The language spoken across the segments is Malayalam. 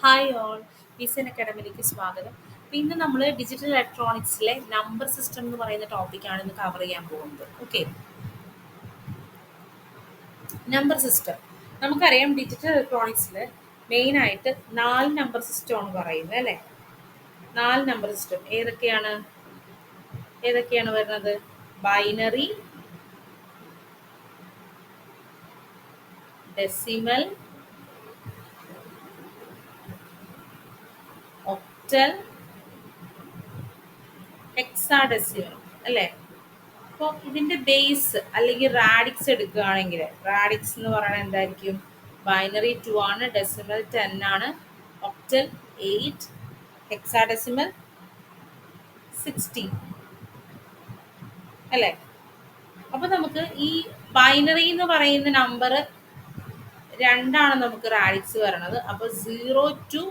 ഹായ് ഓൾ, വിസൻ അക്കാഡമിയിലേക്ക് സ്വാഗതം. അപ്പോൾ ഇന്ന് നമ്മൾ ഡിജിറ്റൽ ഇലക്ട്രോണിക്സിലെ നമ്പർ സിസ്റ്റം എന്ന് പറയുന്ന ടോപ്പിക്കാണ് ഇന്ന് കവർ ചെയ്യാൻ പോകുന്നത്. ഓക്കെ, നമ്പർ സിസ്റ്റം നമുക്കറിയാം. ഡിജിറ്റൽ ഇലക്ട്രോണിക്സിൽ മെയിനായിട്ട് 4 നമ്പർ സിസ്റ്റമാണ് പറയുന്നത് അല്ലേ. 4 നമ്പർ സിസ്റ്റം ഏതൊക്കെയാണ് വരുന്നത്? ബൈനറി, ഡെസിമൽ, ഒക്ടൽ, ഹെക്സാഡെസിമൽ അല്ലേ. അപ്പോൾ ഇതിന്റെ ബേസ് അല്ലെങ്കിൽ റാഡിക്സ് എടുക്കുകയാണെങ്കിൽ റാഡിക്സ് എന്ന് പറയുന്നത് എന്തായിരിക്കും? ബൈനറി 2 ആണ്, ഡെസിമൽ 10 ആണ്, ഒക്ടൽ 8, ഹെക്സാഡെസിമൽ 16 അല്ലേ. അപ്പൊ നമുക്ക് ഈ ബൈനറി എന്ന് പറയുന്ന നമ്പർ രണ്ടാണ് നമുക്ക് റാഡിക്സ് വരണത്. അപ്പൊ 0 to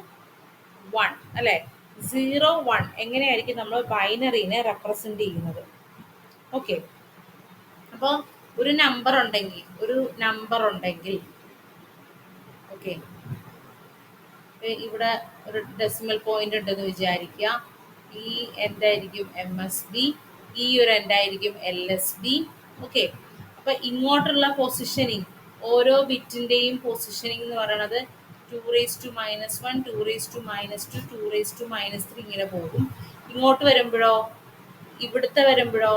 1 അല്ലെ. 0 1 എങ്ങനെയായിരിക്കും നമ്മൾ ബൈനറിനെ റെപ്രസെന്റ് ചെയ്യുന്നത്? ഓക്കെ, അപ്പോൾ ഒരു നമ്പർ ഉണ്ടെങ്കിൽ ഓക്കെ, ഇവിടെ ഒരു ഡെസിമൽ പോയിന്റ് ഉണ്ടെന്ന് വിചാരിക്കുക. ഈ എന്തായിരിക്കും? MSB. ഈ ഒരു എന്തായിരിക്കും? LSB. ഓക്കെ, അപ്പൊ ഇങ്ങോട്ടുള്ള പൊസിഷനിങ്, ഓരോ ബിറ്റിന്റെയും പൊസിഷനിങ് എന്ന് പറയുന്നത് 2⁻⁻1, 2⁻², 2⁻3 ഇങ്ങനെ പോകും. ഇങ്ങോട്ട് വരുമ്പോഴോ, ഇവിടുത്തെ വരുമ്പോഴോ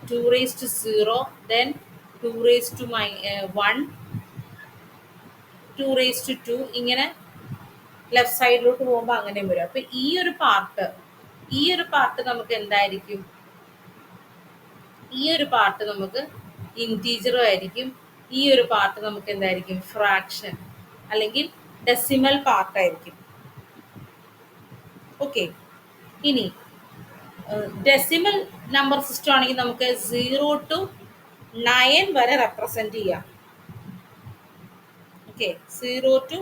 2⁻0, then 2⁻1, 2⁻2 ഇങ്ങനെ ലെഫ്റ്റ് സൈഡിലോട്ട് പോകുമ്പോൾ അങ്ങനെ വരും. അപ്പൊ ഈ ഒരു പാർട്ട് നമുക്ക് എന്തായിരിക്കും? ഈ ഒരു പാർട്ട് നമുക്ക് ഇൻറ്റീജറും ആയിരിക്കും. ഈ ഒരു പാർട്ട് നമുക്ക് എന്തായിരിക്കും? ഫ്രാക്ഷൻ അല്ലെങ്കിൽ ഡെസിമൽ പാർട്ടായിരിക്കും. ഓക്കെ, ഇനി ഡെസിമൽ നമ്പർ സിസ്റ്റം ആണെങ്കിൽ നമുക്ക് 0 to 9 വരെ റെപ്രസെന്റ് ചെയ്യാം. ഓക്കെ, 0 to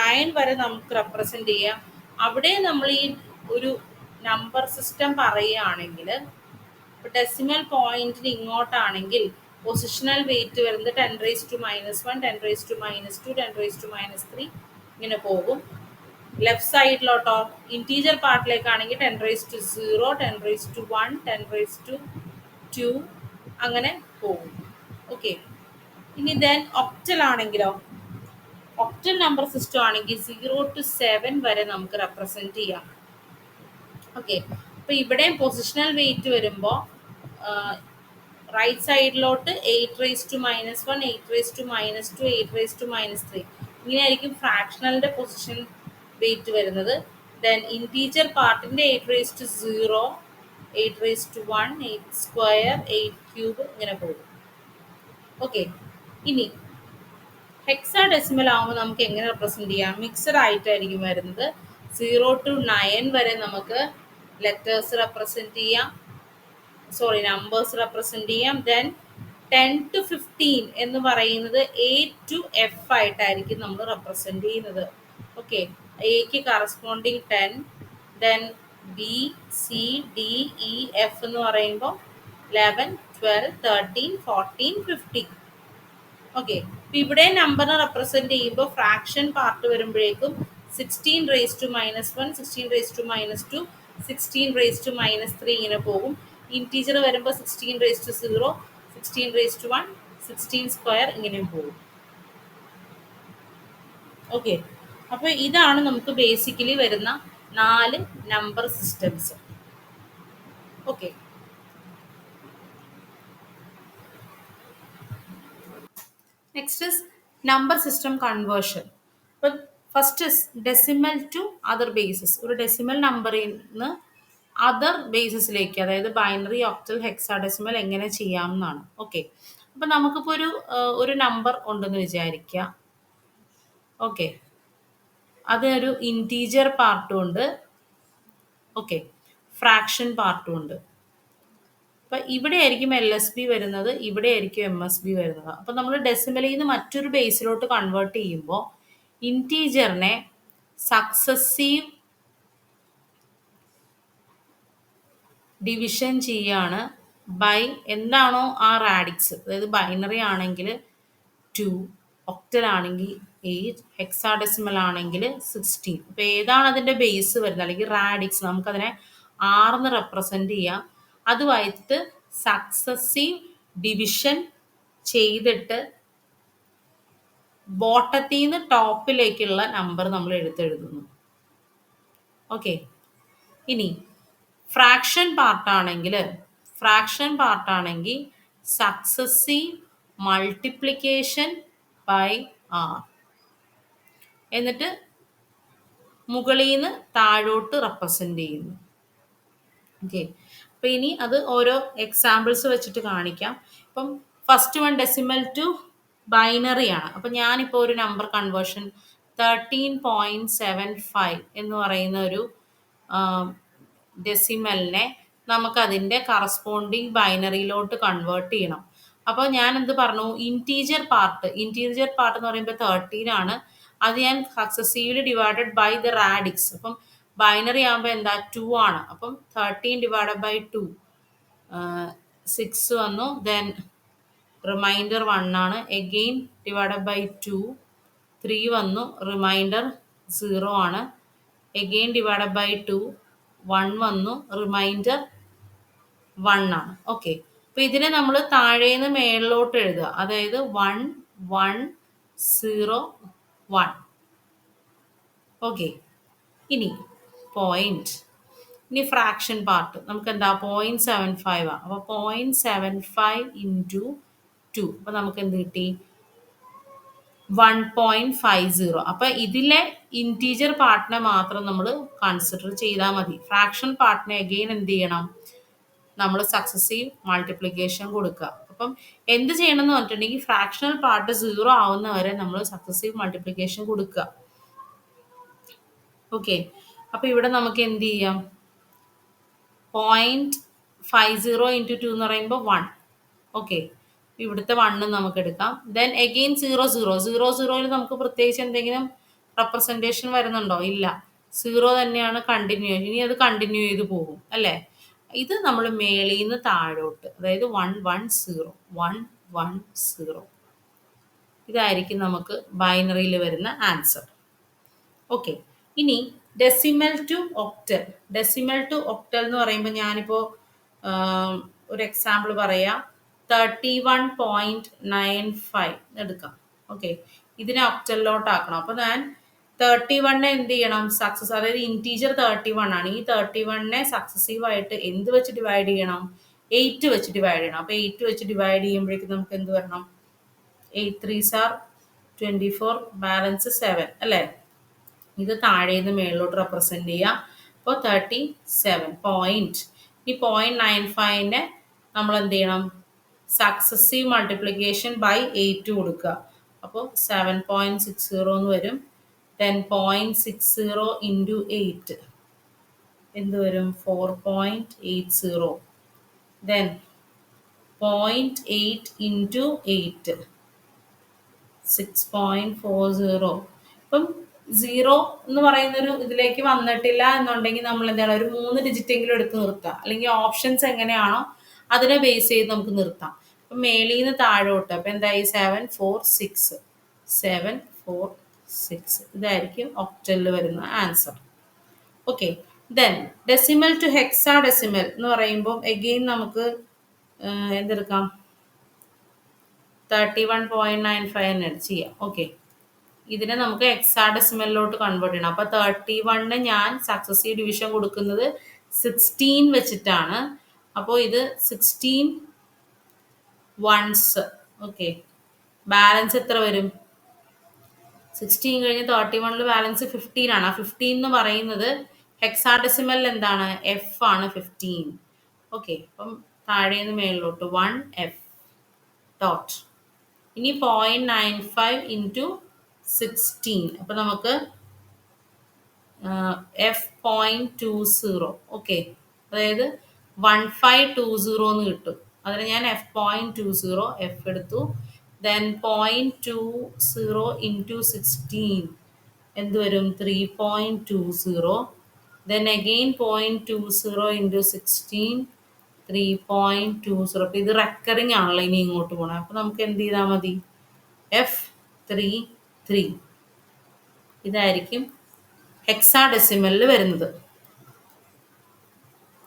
9 വരെ നമുക്ക് റെപ്രസെന്റ് ചെയ്യാം. അവിടെ നമ്മൾ ഈ ഒരു നമ്പർ സിസ്റ്റം പറയുകയാണെങ്കിൽ ഡെസിമൽ പോയിന്റിന് ഇങ്ങോട്ടാണെങ്കിൽ പൊസിഷണൽ വെയിറ്റ് വരുന്നത് 10⁻⁻1, 10⁻⁻2, 10⁻⁻3 ഇങ്ങനെ പോകും. ലെഫ്റ്റ് സൈഡിലോട്ടോ ഇൻറ്റീജർ പാർട്ടിലേക്കാണെങ്കിൽ 10⁻0, 10⁻1, 10⁻2 അങ്ങനെ പോകും. ഓക്കെ, ഇനി ദെൻ ഒക്ടൽ ആണെങ്കിലോ, ഒക്ടൽ നമ്പർ സിസ്റ്റം ആണെങ്കിൽ 0 to 7 വരെ നമുക്ക് റെപ്രസെന്റ് ചെയ്യാം. ഓക്കെ, അപ്പൊ ഇവിടെയും പൊസിഷണൽ വെയിറ്റ് വരുമ്പോൾ റൈറ്റ് സൈഡിലോട്ട് 8⁻⁻1, 8⁻², 8⁻3 ഇങ്ങനെയായിരിക്കും ഫ്രാക്ഷണലിന്റെ പൊസിഷൻ വെയിറ്റ് വരുന്നത്. ദെൻ ഇൻറ്റീജർ പാർട്ടിന്റെ 8⁻0, 8⁻1, 8² 8³ ഇങ്ങനെ പോകും. ഓക്കെ, ഇനി ഹെക്സാഡെസിമൽ ആവുമ്പോൾ നമുക്ക് എങ്ങനെ റെപ്രസെന്റ് ചെയ്യാം? മിക്സഡ് ആയിട്ടായിരിക്കും വരുന്നത്. 0 to 9 വരെ നമുക്ക് ലെറ്റേഴ്സ് റെപ്രസെന്റ് ചെയ്യാം, നമ്പേഴ്സ് റെപ്രസെന്റ് ചെയ്യാം. ദെൻ 10 to 15 എന്ന് പറയുന്നത് A to F ആയിട്ടായിരിക്കും നമ്മൾ റെപ്രസെന്റ് ചെയ്യുന്നത്. ഓക്കെ, എക്ക് corresponding 10, then B, C, D, E, F എന്ന് പറയുമ്പോൾ 11, 12, 13, 14, 15. ഓക്കെ, ഇവിടെ നമ്പറിനെ റെപ്രസെന്റ് ചെയ്യുമ്പോൾ ഫ്രാക്ഷൻ പാർട്ട് വരുമ്പോഴേക്കും 16⁻⁻1, 16⁻⁻2, 16⁻⁻3 ഇങ്ങനെ പോകും. ഇൻറ്റീജർ വരുമ്പോൾ 16⁻0, 16⁻1, 16² ഇങ്ങനെ പോകും. ഓക്കെ, അപ്പോൾ ഇതാണ് നമുക്ക് ബേസിക്കലി വരുന്ന 4 number systems. Okay, next is number system conversion. ഇപ്പം first is decimal to other bases. ഒരു ഡെസിമൽ നമ്പറിൽ നിന്ന് അതർ ബേസിസിലേക്ക്, അതായത് ബൈനറി, ഒക്ടൽ, ഹെക്സാഡെസിമൽ എങ്ങനെ ചെയ്യാമെന്നാണ്. ഓക്കെ, അപ്പം നമുക്കിപ്പോൾ ഒരു നമ്പർ ഉണ്ടെന്ന് വിചാരിക്കുക. ഓക്കെ, അതൊരു ഇൻറ്റീജർ പാർട്ടും ഉണ്ട്, ഓക്കെ, ഫ്രാക്ഷൻ പാർട്ടും ഉണ്ട്. അപ്പം ഇവിടെ ആയിരിക്കും LSB വരുന്നത്, ഇവിടെ ആയിരിക്കും MSB വരുന്നത്. അപ്പം നമ്മൾ ഡെസിമലിൽ നിന്ന് മറ്റൊരു ബേസിലോട്ട് കൺവേർട്ട് ചെയ്യുമ്പോൾ ഇൻറ്റീജറിനെ സക്സസീവ് ഡിവിഷൻ ചെയ്യാണ് ബൈ എന്താണോ ആ റാഡിക്സ്. അതായത് ബൈനറി ആണെങ്കിൽ 2, ഒക്ടൽ ആണെങ്കിൽ 8, ഹെക്സാഡെസിമൽ ആണെങ്കിൽ 16. അപ്പോൾ ഏതാണ് അതിൻ്റെ ബേസ് വരുന്നത് അല്ലെങ്കിൽ റാഡിക്സ്, നമുക്കതിനെ ആർന്ന് റെപ്രസെൻ്റ് ചെയ്യാം. അതുമായിട്ട് സക്സസീവ് ഡിവിഷൻ ചെയ്തിട്ട് ബോട്ടത്തിൽ നിന്ന് ടോപ്പിലേക്കുള്ള നമ്പർ നമ്മൾ എടുത്തെഴുതുന്നു. ഓക്കെ, ഇനി ഫ്രാക്ഷൻ പാർട്ടാണെങ്കിൽ സക്സസീവ് മൾട്ടിപ്ലിക്കേഷൻ ബൈ ആർ, എന്നിട്ട് മുകളിൽ നിന്ന് താഴോട്ട് റെപ്രസെൻ്റ് ചെയ്യുന്നു. ഓക്കെ, അപ്പം ഇനി അത് ഓരോ എക്സാമ്പിൾസ് വെച്ചിട്ട് കാണിക്കാം. ഇപ്പം first one decimal to binary ആണ്. അപ്പം ഞാനിപ്പോൾ ഒരു നമ്പർ കൺവേർഷൻ 13.75 എന്ന് പറയുന്ന ഒരു ഡെസിമലിനെ നമുക്കതിൻ്റെ കറസ്പോണ്ടിങ് ബൈനറിയിലോട്ട് കൺവേർട്ട് ചെയ്യണം. അപ്പോൾ ഞാൻ എന്ത് പറഞ്ഞു, ഇൻറ്റീജർ പാർട്ട് എന്ന് പറയുമ്പോൾ 13 ആണ്. അത് ഞാൻ successively divided by the radix. അപ്പം ബൈനറി ആകുമ്പോൾ എന്താ 2 ആണ്. അപ്പം 13 ഡിവൈഡഡ് ബൈ 2 6 വന്നു. ദെൻ റിമൈൻഡർ 1 ആണ്. എഗെയിൻ ഡിവൈഡഡ് ബൈ 2 3 വന്നു. റിമൈൻഡർ 0 ആണ്. എഗെയിൻ ഡിവൈഡഡ് ബൈ 2 1 വന്നു. റിമൈൻഡർ 1 ആണ്. ഓക്കെ, അപ്പോൾ ഇതിനെ നമ്മൾ താഴേന്ന് മേളിലോട്ട് എഴുതുക. അതായത് 1 1 0 1. ഓക്കെ, ഇനി പോയിന്റ്, ഇനി ഫ്രാക്ഷൻ പാർട്ട് നമുക്ക് എന്താ 0.75 ആണ്. അപ്പോൾ 0.75 ഇൻറ്റു 2, അപ്പോൾ നമുക്ക് എന്ത് കിട്ടി 1.50. അപ്പോൾ ഇതിലെ ഇൻറ്റീജർ പാർട്ടിനെ മാത്രം നമ്മൾ കൺസിഡർ ചെയ്താൽ മതി. ഫ്രാക്ഷൻ പാർട്ടിനെ അഗെയിൻ എന്ത് ചെയ്യണം, നമ്മൾ സക്സസീവ് മൾട്ടിപ്ലിക്കേഷൻ കൊടുക്കുക. അപ്പം എന്ത് ചെയ്യണം എന്ന് പറഞ്ഞിട്ടുണ്ടെങ്കിൽ ഫ്രാക്ഷണൽ പാർട്ട് 0 ആവുന്ന വരെ നമ്മൾ സക്സസീവ് മൾട്ടിപ്ലിക്കേഷൻ കൊടുക്കുക. ഓക്കെ, അപ്പോൾ ഇവിടെ നമുക്ക് എന്ത് ചെയ്യാം, 0.50 ഇൻറ്റു 2 എന്ന് പറയുമ്പോൾ 1. ഓക്കെ, ഇവിടുത്തെ 1 നമുക്ക് എടുക്കാം. ദെൻ എഗെയിൻ 0 നമുക്ക് പ്രത്യേകിച്ച് എന്തെങ്കിലും റെപ്രസെൻറ്റേഷൻ വരുന്നുണ്ടോ? ഇല്ല, 0 തന്നെയാണ് കണ്ടിന്യൂ. ഇനി അത് കണ്ടിന്യൂ ചെയ്ത് പോകും അല്ലേ. ഇത് നമ്മൾ മേളിൽ നിന്ന് താഴോട്ട്, അതായത് 1 1 0 1 1 0, ഇതായിരിക്കും നമുക്ക് ബൈനറിയിൽ വരുന്ന ആൻസർ. ഓക്കെ, ഇനി ഡെസിമൽ ടു ഒക്ടൽ. എന്ന് പറയുമ്പോൾ ഞാനിപ്പോൾ ഒരു എക്സാമ്പിൾ പറയാം. 31.95 എടുക്കാം. ഓക്കെ, ഇതിനെ ഒക്ടലിലോട്ട് ആക്കണം. അപ്പോൾ ഞാൻ 31 എന്ത് ചെയ്യണം, സക്സസ്, അതായത് ഇൻറ്റീജർ 31 ആണ്. ഈ 31 സക്സസീവായിട്ട് എന്ത് വെച്ച് ഡിവൈഡ് ചെയ്യണം, 8 വെച്ച് ഡിവൈഡ് ചെയ്യണം. അപ്പോൾ 8 വെച്ച് ഡിവൈഡ് ചെയ്യുമ്പോഴേക്കും നമുക്ക് എന്ത് വരണം, 8 3s are 24, ബാലൻസ് 7 അല്ലേ. ഇത് താഴേന്ന് മേളിലോട്ട് റെപ്രസെൻ്റ് ചെയ്യുക. അപ്പോൾ 37 പോയിന്റ്. ഈ 0.95 നമ്മൾ എന്ത് ചെയ്യണം, സക്സസീവ് മൾട്ടിപ്ലിക്കേഷൻ ബൈ 8 കൊടുക്കുക. അപ്പോൾ 7.60 എന്ന് വരും. ദെൻ 0.60 ഇൻറ്റു 8 എന്ത് വരും, 4.80. Then 0.8 into 8 6.40. ഇപ്പം 0 എന്ന് പറയുന്നൊരു ഇതിലേക്ക് വന്നിട്ടില്ല എന്നുണ്ടെങ്കിൽ നമ്മൾ എന്താണ്, ഒരു 3 ഡിജിറ്റെങ്കിലും എടുത്ത് നിർത്താം. അല്ലെങ്കിൽ ഓപ്ഷൻസ് എങ്ങനെയാണോ അതിനെ ബേസ് ചെയ്ത് നമുക്ക് നിർത്താം. അപ്പം മേളിൽ നിന്ന് താഴോട്ട്, അപ്പം എന്തായി 746 ഇതായിരിക്കും ഒക്ടലിൽ വരുന്ന answer. Okay, then decimal to hexadecimal എന്ന് പറയുമ്പോൾ എഗെയിൻ നമുക്ക് എന്തെടുക്കാം, 31.95 തന്നെ ചെയ്യാം. ഓക്കെ, ഇതിനെ നമുക്ക് ഹെക്സാഡെസിമലിലോട്ട് കൺവേർട്ട് ചെയ്യണം. അപ്പോൾ 31 ഞാൻ സക്സസീവ് ഡിവിഷൻ കൊടുക്കുന്നത് 16 വെച്ചിട്ടാണ്. അപ്പോൾ ഇത് 16 വൺസ്. ഓക്കെ, ബാലൻസ് എത്ര വരും, 16 കഴിഞ്ഞ് 31 ബാലൻസ് 15 ആണ്. ആ 15 എന്ന് പറയുന്നത് ഹെക്സാഡെസിമലിൽ എന്താണ്, എഫ് ആണ് 15. ഓക്കെ, അപ്പം താഴേന്ന് മേളിലോട്ട് 1 എഫ് ഡോട്ട്. ഇനി 0.95 ഇൻറ്റു 16, അപ്പോൾ നമുക്ക് F.20. ഓക്കെ, അതായത് 1520 എന്ന് കിട്ടും. അതിന് ഞാൻ F.20 എഫ് എടുത്തു. ദെൻ 0.20 ഇൻറ്റു 16 എന്ത് വരും, 3.20. Then again 0.20 into 16 3.20. അപ്പോൾ ഇത് റെക്കറിങ് ആണല്ലോ ഇനി ഇങ്ങോട്ട് പോകണം. അപ്പോൾ നമുക്ക് എന്ത് ചെയ്താൽ മതി, F33. ഇതായിരിക്കും ഹെക്സാ ഡെസിമലിൽ വരുന്നത്.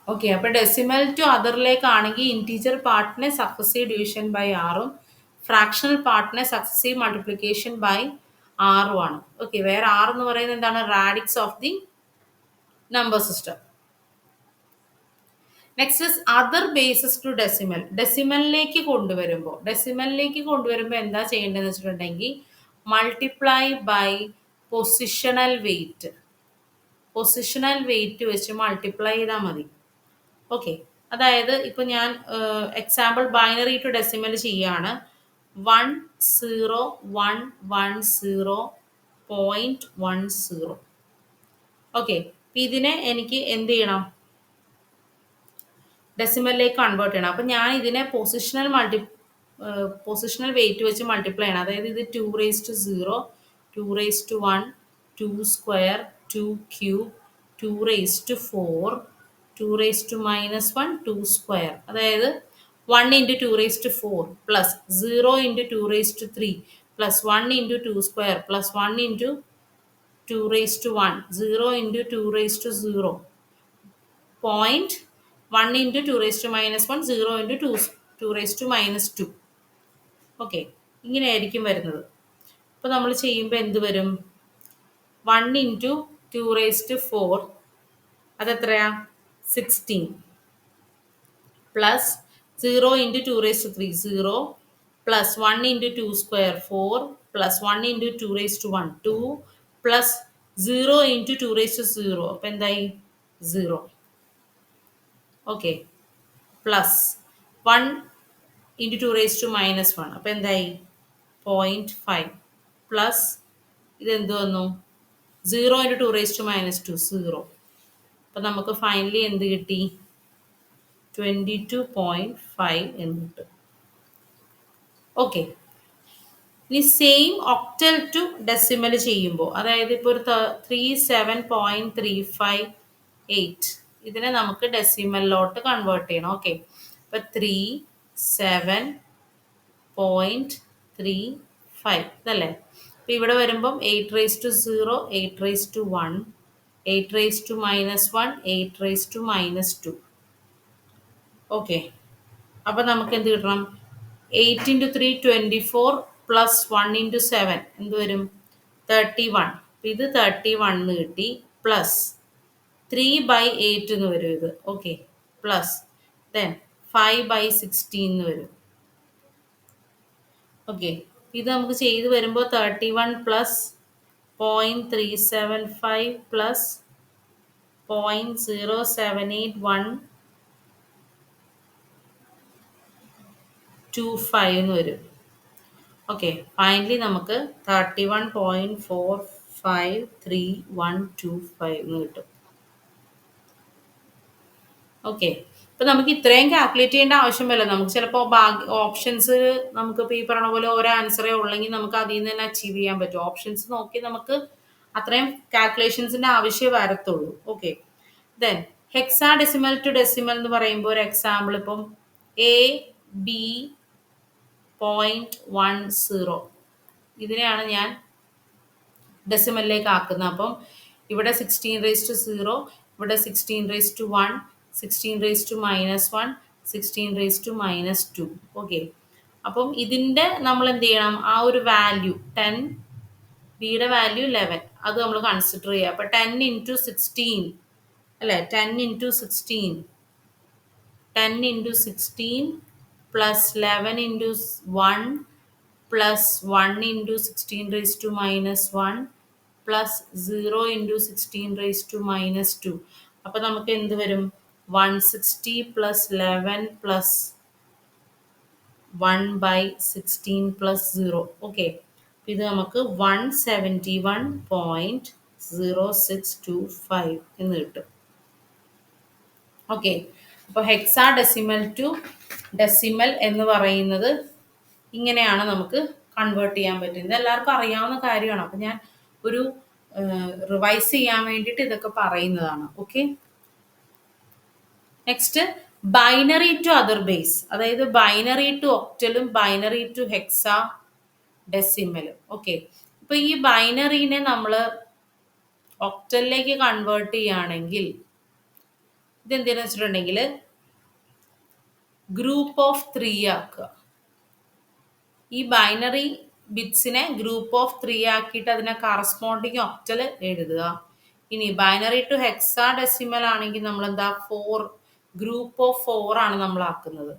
ഓക്കെ, അപ്പോൾ ഡെസിമൽ ടു അതറിലേക്ക് ആണെങ്കിൽ ഇൻറ്റീജർ പാർട്ടിനെ സക്സസീവ് ഡിവിഷൻ ബൈ ആറും ഫ്രാക്ഷണൽ പാർട്ടിനെ സക്സസീവ് മൾട്ടിപ്ലിക്കേഷൻ ബൈ ആറും ആണ്. ഓക്കെ, വേറെ ആർ എന്ന് പറയുന്നത് എന്താണ്? Radix of the number system. Next is other bases to decimal. ഡെസിമലിലേക്ക് കൊണ്ടുവരുമ്പോൾ എന്താ ചെയ്യേണ്ടതെന്ന് വെച്ചിട്ടുണ്ടെങ്കിൽ മൾട്ടിപ്ലൈ ബൈ പൊസിഷണൽ വെയിറ്റ് വെച്ച് മൾട്ടിപ്ലൈ ചെയ്താൽ മതി. ഓക്കെ, അതായത് ഇപ്പൊ ഞാൻ എക്സാമ്പിൾ ബൈനറി ടു ഡെസിമൽ ചെയ്യാണ്. 1010.10. ഓക്കെ, ഇതിനെ എനിക്ക് എന്ത് ചെയ്യണം? ഡെസിമലിലേക്ക് കൺവേർട്ട് ചെയ്യണം. അപ്പം ഞാൻ ഇതിനെ പൊസിഷണൽ വെയിറ്റ് വെച്ച് മൾട്ടിപ്ലൈ ചെയ്യണം. അതായത് ഇത് 2^0, 2^1, 2 സ്ക്വയർ, 2 ക്യൂബ്, 2^4, 2^-1, 2 സ്ക്വയർ. അതായത് 1 × 2^4 plus 0 × 2^3 plus 1 × 2 square plus 1 × 2^1, 0 × 2^0, 0.1 × 2^-1, 0 × 2^-2. Okay, ഇങ്ങനെയായിരിക്കും വരുന്നത്. അപ്പോൾ നമ്മൾ ചെയ്യുമ്പോൾ എന്ത് വരും? 1 × 2^4 അതെത്രയാ? 16 plus 0 × 2^3 0 plus 1 × 2 square 4 plus 1 × 2^1 2 plus 0 × 2^0. അപ്പം എന്തായി? 0. ഓക്കെ, പ്ലസ് 1 × 2^-1 അപ്പം എന്തായി? 0.5 പ്ലസ് ഇതെന്ത് വന്നു? 0 × 2^-2 0. അപ്പം നമുക്ക് ഫൈനലി എന്ത് കിട്ടി? 22.5 എന്ന് കിട്ടും. ഓക്കെ, ഇനി സെയിം ഒക്ടൽ ടു ഡെസിമൽ ചെയ്യുമ്പോൾ, അതായത് ഇപ്പോൾ ഒരു 37.358 ഇതിനെ നമുക്ക് ഡെസിമലിലോട്ട് കൺവേർട്ട് ചെയ്യണം. ഓക്കെ, ഇപ്പൊ 37.35 ഇതല്ലേ? അപ്പൊ ഇവിടെ വരുമ്പം 8^0, 8^1, 8^-1, 8^-2. ഓക്കെ, അപ്പൊ നമുക്ക് എന്ത് കിട്ടണം? 8 × 3 24 പ്ലസ് 1 × 7 എന്ത് വരും? 31. ഇത് 31 കിട്ടി. പ്ലസ് 3/8 എന്ന് വരും ഇത്. ഓക്കെ, പ്ലസ് ദെൻ 5/16 എന്ന് വരും. ഓക്കെ, ഇത് നമുക്ക് ചെയ്ത് വരുമ്പോൾ 31 പ്ലസ് 0.375 പ്ലസ് 0.078125 എന്ന് വരും. ഓക്കെ, ഫൈനലി നമുക്ക് 31.453125 എന്ന് കിട്ടും. ഓക്കെ, ഇപ്പം നമുക്ക് ഇത്രയും കാൽക്കുലേറ്റ് ചെയ്യേണ്ട ആവശ്യമല്ല. നമുക്ക് ചിലപ്പോൾ ഓപ്ഷൻസ് നമുക്കിപ്പോൾ ഈ പറഞ്ഞ പോലെ ഓരോ ആൻസറേ ഉള്ളെങ്കിൽ നമുക്ക് അതിൽ നിന്ന് തന്നെ അച്ചീവ് ചെയ്യാൻ പറ്റും. ഓപ്ഷൻസ് നോക്കി നമുക്ക് അത്രയും കാൽക്കുലേഷൻസിൻ്റെ ആവശ്യമേ വരത്തുള്ളൂ. Okay, then hexadecimal to decimal എന്ന് പറയുമ്പോൾ ഒരു എക്സാമ്പിൾ ഇപ്പം AB.10 ഇതിനെയാണ് ഞാൻ ഡെസിമലിലേക്ക് ആക്കുന്നത്. അപ്പം ഇവിടെ 16^0, ഇവിടെ 16^1, 16^-1, 16^-2. ഓക്കെ, അപ്പം ഇതിൻ്റെ നമ്മൾ എന്ത് ചെയ്യണം? ആ ഒരു വാല്യൂ 10, ബിയുടെ വാല്യൂ 11 അത് നമ്മൾ കൺസിഡർ ചെയ്യുക. അപ്പം 10 × 16 അല്ലേ? 10 × 16 പ്ലസ് 11 × 1 പ്ലസ് 1 × 16^-1 പ്ലസ് 0 × 16^-2. അപ്പം നമുക്ക് എന്ത് വരും? 160 പ്ലസ് 11 പ്ലസ് 1/16 പ്ലസ് 0. ഓക്കെ, ഇത് നമുക്ക് 171.0625 എന്ന് കിട്ടും. ഓക്കെ, അപ്പോൾ ഹെക്സാ ഡെസിമൽ ടു ഡെസിമൽ എന്ന് പറയുന്നത് ഇങ്ങനെയാണ് നമുക്ക് കൺവേർട്ട് ചെയ്യാൻ പറ്റുന്നത്. എല്ലാവർക്കും അറിയാവുന്ന കാര്യമാണ്. അപ്പം ഞാൻ ഒരു റിവൈസ് ചെയ്യാൻ വേണ്ടിയിട്ട് ഇതൊക്കെ പറയുന്നതാണ്. Okay, next binary to other base, അതായത് ബൈനറി ടു ഒക്ടലും ബൈനറി ടു ഹെക്സാ ഡെസിമലും. ഓക്കെ, ഇപ്പൊ ഈ ബൈനറിനെ നമ്മൾ ഒക്ടലിലേക്ക് കൺവേർട്ട് ചെയ്യുകയാണെങ്കിൽ ഇതെന്തിനാ വെച്ചിട്ടുണ്ടെങ്കിൽ ഗ്രൂപ്പ് ഓഫ് 3 ആക്കുക. ഈ ബൈനറി ബിറ്റ്സിനെ ഗ്രൂപ്പ് ഓഫ് 3 ആക്കിയിട്ട് അതിനെ കറസ്പോണ്ടിങ് ഒക്ടൽ എഴുതുക. ഇനി ബൈനറി ടു ഹെക്സാ ഡെസിമൽ ആണെങ്കിൽ നമ്മൾ എന്താ ഗ്രൂപ്പ് ഓഫ് 4 ആണ് നമ്മൾ ആക്കുന്നത്.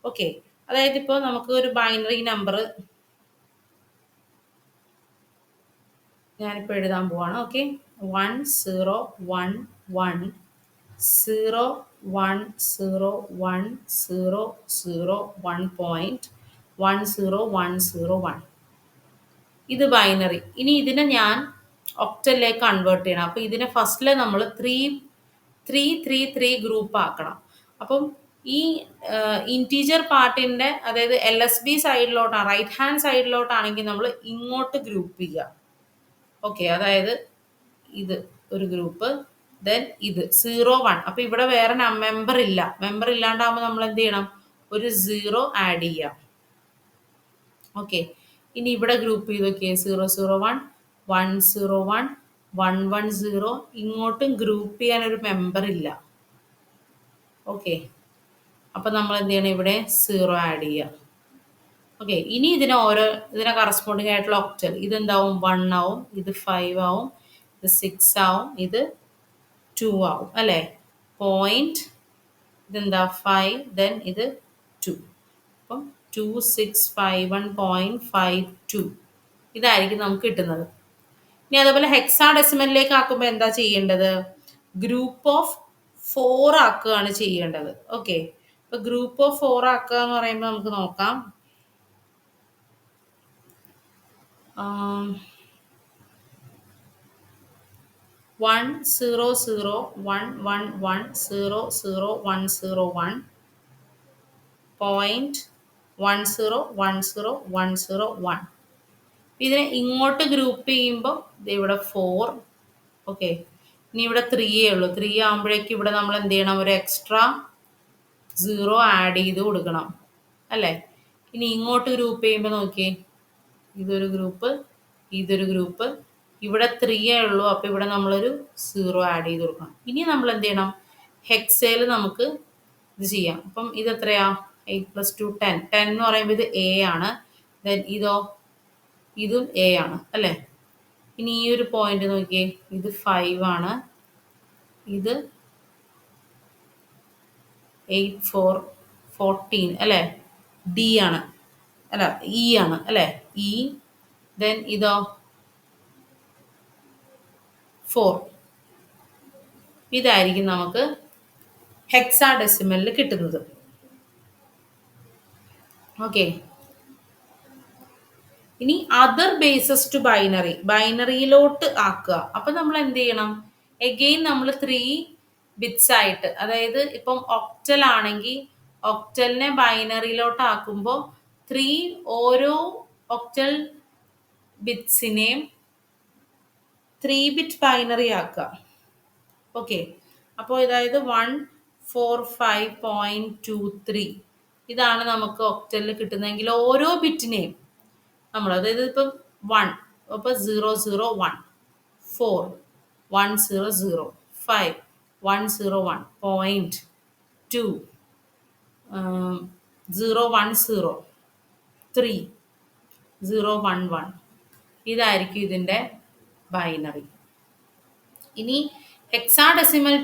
ഓക്കെ, അതായത് ഇപ്പോൾ നമുക്ക് ഒരു ബൈനറി നമ്പർ ഞാനിപ്പോൾ എഴുതാൻ പോവാണ്. ഓക്കെ, 10111001001001. ഇത് ബൈനറി. ഇനി ഇതിനെ ഞാൻ ഒക്ടലിലേക്ക് കൺവേർട്ട് ചെയ്യണം. അപ്പം ഇതിനെ ഫസ്റ്റിലെ നമ്മൾ 3 ഗ്രൂപ്പ് ആക്കണം. അപ്പം ഈ ഇൻറ്റീജർ പാർട്ടിൻ്റെ അതായത് LSB സൈഡിലോട്ടാണ്, റൈറ്റ് ഹാൻഡ് സൈഡിലോട്ടാണെങ്കിൽ നമ്മൾ ഇങ്ങോട്ട് ഗ്രൂപ്പ് ചെയ്യുക. ഓക്കെ, അതായത് ഇത് ഒരു ഗ്രൂപ്പ്, ദെൻ ഇത് 0 1. അപ്പം ഇവിടെ വേറെ മെമ്പർ ഇല്ല. മെമ്പർ ഇല്ലാണ്ടാകുമ്പോൾ നമ്മൾ എന്ത് ചെയ്യണം? ഒരു 0 ആഡ് ചെയ്യാം. ഓക്കെ, ഇനി ഇവിടെ ഗ്രൂപ്പ് ചെയ്ത് നോക്കിയേ, 001 101 110. ഇങ്ങോട്ടും ഗ്രൂപ്പ് ചെയ്യാൻ ഒരു മെമ്പർ ഇല്ല. ഓക്കെ, അപ്പം നമ്മൾ എന്ത് ചെയ്യണം? ഇവിടെ 0 ആഡ് ചെയ്യുക. ഓക്കെ, ഇനി ഇതിനെ കറസ്പോണ്ടിങ് ആയിട്ടുള്ള ഒക്ടൽ ഇതെന്താവും? 1 ആവും, ഇത് 5 ആവും, ഇത് 6 ആവും, ഇത് 2 ആവും അല്ലേ? പോയിന്റ് ഇതെന്താ? 5, ദെൻ ഇത് 2. അപ്പം 2651.52 ഇതായിരിക്കും നമുക്ക് കിട്ടുന്നത്. ഇനി അതുപോലെ ഹെക്സാ ഡെസിമലിലേക്ക് ആക്കുമ്പോൾ എന്താ ചെയ്യേണ്ടത്? ഗ്രൂപ്പ് ഓഫ് 4 ആക്കുകയാണ് ചെയ്യേണ്ടത്. ഓക്കെ, ഇപ്പൊ ഗ്രൂപ്പ് ഓഫ് 4 ആക്കുക എന്ന് പറയുമ്പോൾ നമുക്ക് നോക്കാം. 1001101100101. ഇതിനെ ഇങ്ങോട്ട് ഗ്രൂപ്പ് ചെയ്യുമ്പോൾ ഇവിടെ 4. ഓക്കെ, ഇനി ഇവിടെ 3 ഉള്ളൂ. 3 ആകുമ്പോഴേക്കും ഇവിടെ നമ്മൾ എന്ത് ചെയ്യണം? ഒരു എക്സ്ട്രാ 0 ആഡ് ചെയ്ത് കൊടുക്കണം അല്ലേ? ഇനി ഇങ്ങോട്ട് ഗ്രൂപ്പ് ചെയ്യുമ്പോൾ നോക്കിയേ, ഇതൊരു ഗ്രൂപ്പ്, ഇതൊരു ഗ്രൂപ്പ്, ഇവിടെ 3 ഉള്ളൂ. അപ്പോൾ ഇവിടെ നമ്മളൊരു 0 ആഡ് ചെയ്ത് കൊടുക്കണം. ഇനി നമ്മൾ എന്ത് ചെയ്യണം? ഹെക്സയിൽ നമുക്ക് ഇത് ചെയ്യാം. അപ്പം ഇത് എത്രയാ? 8 + 2 10. 10 എന്ന് പറയുമ്പോൾ ഇത് A ആണ്. ദെൻ ഇതും A ആണ് അല്ലേ? ഇനി ഈ ഒരു പോയിന്റ് നോക്കിയേ, ഇത് 5 ആണ്, ഇത് 8 4 14 അല്ലേ? D ആണ് അല്ല, E ആണ് അല്ലേ? E, ദെൻ ഇതോ 4. ഇതായിരിക്കും നമുക്ക് ഹെക്സാ ഡെസിമലിൽ കിട്ടുന്നത്. ഓക്കെ, ഇനി അതർ ബേസസ് ടു ബൈനറിയിലോട്ട് ആക്കുക. അപ്പം നമ്മൾ എന്ത് ചെയ്യണം? എഗെയിൻ നമ്മൾ 3 ബിറ്റ്സ് ആയിട്ട്, അതായത് ഇപ്പം ഒക്ടൽ ആണെങ്കിൽ ഒക്ടലിനെ ബൈനറിയിലോട്ട് ആക്കുമ്പോൾ ഓരോ ഒക്ടൽ ബിറ്റ്സിനെയും 3 ബിറ്റ് ബൈനറി ആക്കുക. ഓക്കെ, അപ്പോൾ അതായത് 145.23 ഇതാണ് നമുക്ക് ഒക്ടലിൽ കിട്ടുന്നതെങ്കിൽ ഓരോ ബിറ്റിനെയും നമ്മൾ, അതായത് ഇപ്പം 1 അപ്പോൾ 001 4 100 5 101.2 010 3 011 ഇതായിരിക്കും ഇതിൻ്റെ ബൈനറി. ഇനി ഹെക്സാഡെസിമൽ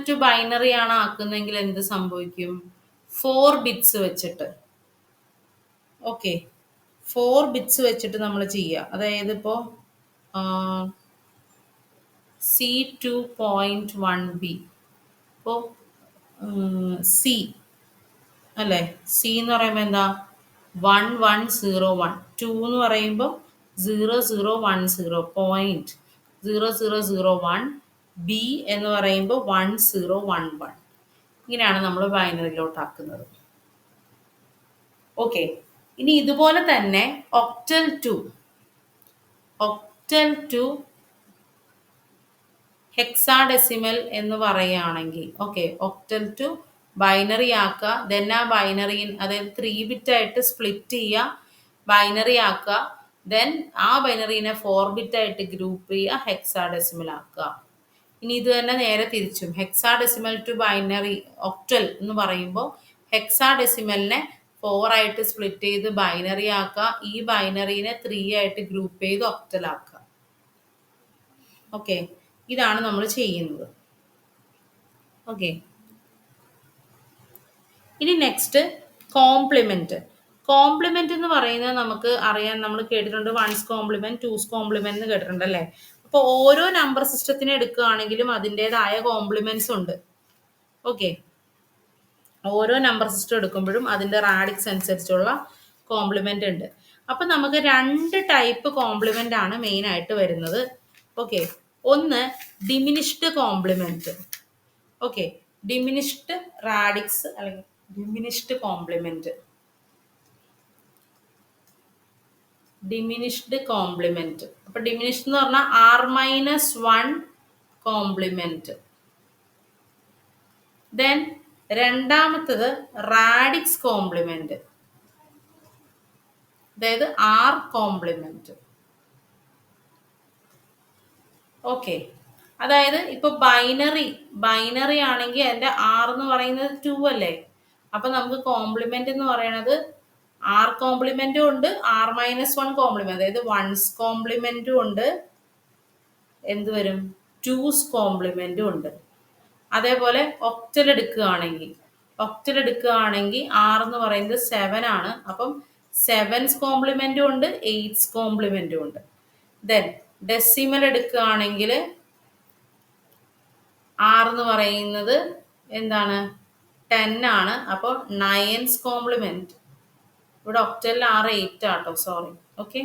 ടു ബൈനറി ആണ് ആക്കുന്നെങ്കിൽ എന്ത് സംഭവിക്കും? 4 ബിറ്റ്സ് വെച്ചിട്ട്, ഓക്കെ, 4 ബിറ്റ്സ് വെച്ചിട്ട് നമ്മൾ ചെയ്യുക. അതായത് ഇപ്പോൾ C2.1b, ഇപ്പോൾ സി അല്ലേ? സി എന്ന് പറയുമ്പോൾ എന്താ? 1101. 2 എന്ന് പറയുമ്പോൾ 0010.0001. ബി എന്ന് പറയുമ്പോൾ 1011. ഇങ്ങനെയാണ് നമ്മൾ ബൈനറിയിലോട്ടാക്കുന്നത്. ഓക്കെ, ഇനി ഇതുപോലെ തന്നെ ഒക്ടൽ ടു ഹെക്സാഡെസിമൽ എന്ന് പറയുകയാണെങ്കിൽ, ഓക്കെ, ഒക്ടൽ ടു ബൈനറി ആക്കുക, ദെൻ ആ ബൈനറി അതായത് 3 ബിറ്റ് ആയിട്ട് സ്പ്ലിറ്റ് ചെയ്യുക, ബൈനറി ആക്കുക, ദെൻ ആ ബൈനറീനെ 4 ബിറ്റ് ആയിട്ട് ഗ്രൂപ്പ് ചെയ്യുക, ഹെക്സാഡെസിമൽ ആക്കുക. ഇനി ഇത് തന്നെ നേരെ തിരിച്ചും ഹെക്സാഡെസിമൽ ടു ബൈനറി ഒക്ടൽ എന്ന് പറയുമ്പോൾ ഹെക്സാഡെസിമലിനെ 4 ആയിട്ട് സ്പ്ലിറ്റ് ചെയ്ത് ബൈനറി ആക്കുക, ഈ ബൈനറീനെ 3 ആയിട്ട് ഗ്രൂപ്പ് ചെയ്ത് ഒക്ടൽ ആക്കുക. ഓക്കെ, ഇതാണ് നമ്മൾ ചെയ്യുന്നത്. ഓക്കെ, ഇനി നെക്സ്റ്റ് കോംപ്ലിമെന്റ്. കോംപ്ലിമെന്റ് എന്ന് പറയുന്നത് നമുക്ക് അറിയാൻ, നമ്മൾ കേട്ടിട്ടുണ്ട് വൺസ് കോംപ്ലിമെന്റ്, ടൂസ് കോംപ്ലിമെന്റ് എന്ന് കേട്ടിട്ടുണ്ട് അല്ലേ. അപ്പോൾ ഓരോ നമ്പർ സിസ്റ്റത്തിനെ എടുക്കുകയാണെങ്കിലും അതിൻ്റെതായ കോംപ്ലിമെന്റ്സ് ഉണ്ട്. ഓക്കെ, ഓരോ നമ്പർ സിസ്റ്റം എടുക്കുമ്പോഴും അതിൻ്റെ റാഡിക്സ് അനുസരിച്ചുള്ള കോംപ്ലിമെന്റ് ഉണ്ട്. അപ്പം നമുക്ക് 2 ടൈപ്പ് കോംപ്ലിമെന്റ് ആണ് മെയിൻ ആയിട്ട് വരുന്നത്. ഓക്കെ, ഒന്ന് diminished complement. Okay, diminished radix അല്ലെങ്കിൽ ഡിമിനിഷ്ഡ് കോംപ്ലിമെന്റ്. ഡിമിനിഷ്ഡ് കോംപ്ലിമെന്റ്, അപ്പൊ ഡിമിനിഷ്ഡ് എന്ന് പറഞ്ഞാൽ R-1 കോംപ്ലിമെന്റ്. ദെൻ രണ്ടാമത്തത് റാഡിക്സ് കോംപ്ലിമെന്റ്, അതായത് R കോംപ്ലിമെന്റ്. ഓക്കെ, അതായത് ഇപ്പൊ ബൈനറി ആണെങ്കിൽ അതിന്റെ R എന്ന് പറയുന്നത് 2 അല്ലേ. അപ്പൊ നമുക്ക് കോംപ്ലിമെന്റ് എന്ന് പറയുന്നത് R കോംപ്ലിമെന്റും ഉണ്ട്, R-1 കോംപ്ലിമെന്റ്, അതായത് വൺസ് കോംപ്ലിമെന്റും ഉണ്ട്, എന്ത് വരും, ടൂസ് കോംപ്ലിമെന്റും ഉണ്ട്. അതേപോലെ ഒക്ടൽ എടുക്കുകയാണെങ്കിൽ R എന്ന് പറയുന്നത് 7 ആണ്. അപ്പം 7's കോംപ്ലിമെന്റും ഉണ്ട്, 8's കോംപ്ലിമെന്റും ഉണ്ട്. ദെൻ ഡെസിമൽ എടുക്കുകയാണെങ്കിൽ R എന്ന് പറയുന്നത് എന്താണ്, 10 ആണ്. അപ്പോൾ 9's കോംപ്ലിമെന്റ്. ഇവിടെ ഒക്ടലിൽ R 8 ആട്ടോ, സോറി. ഓക്കെ,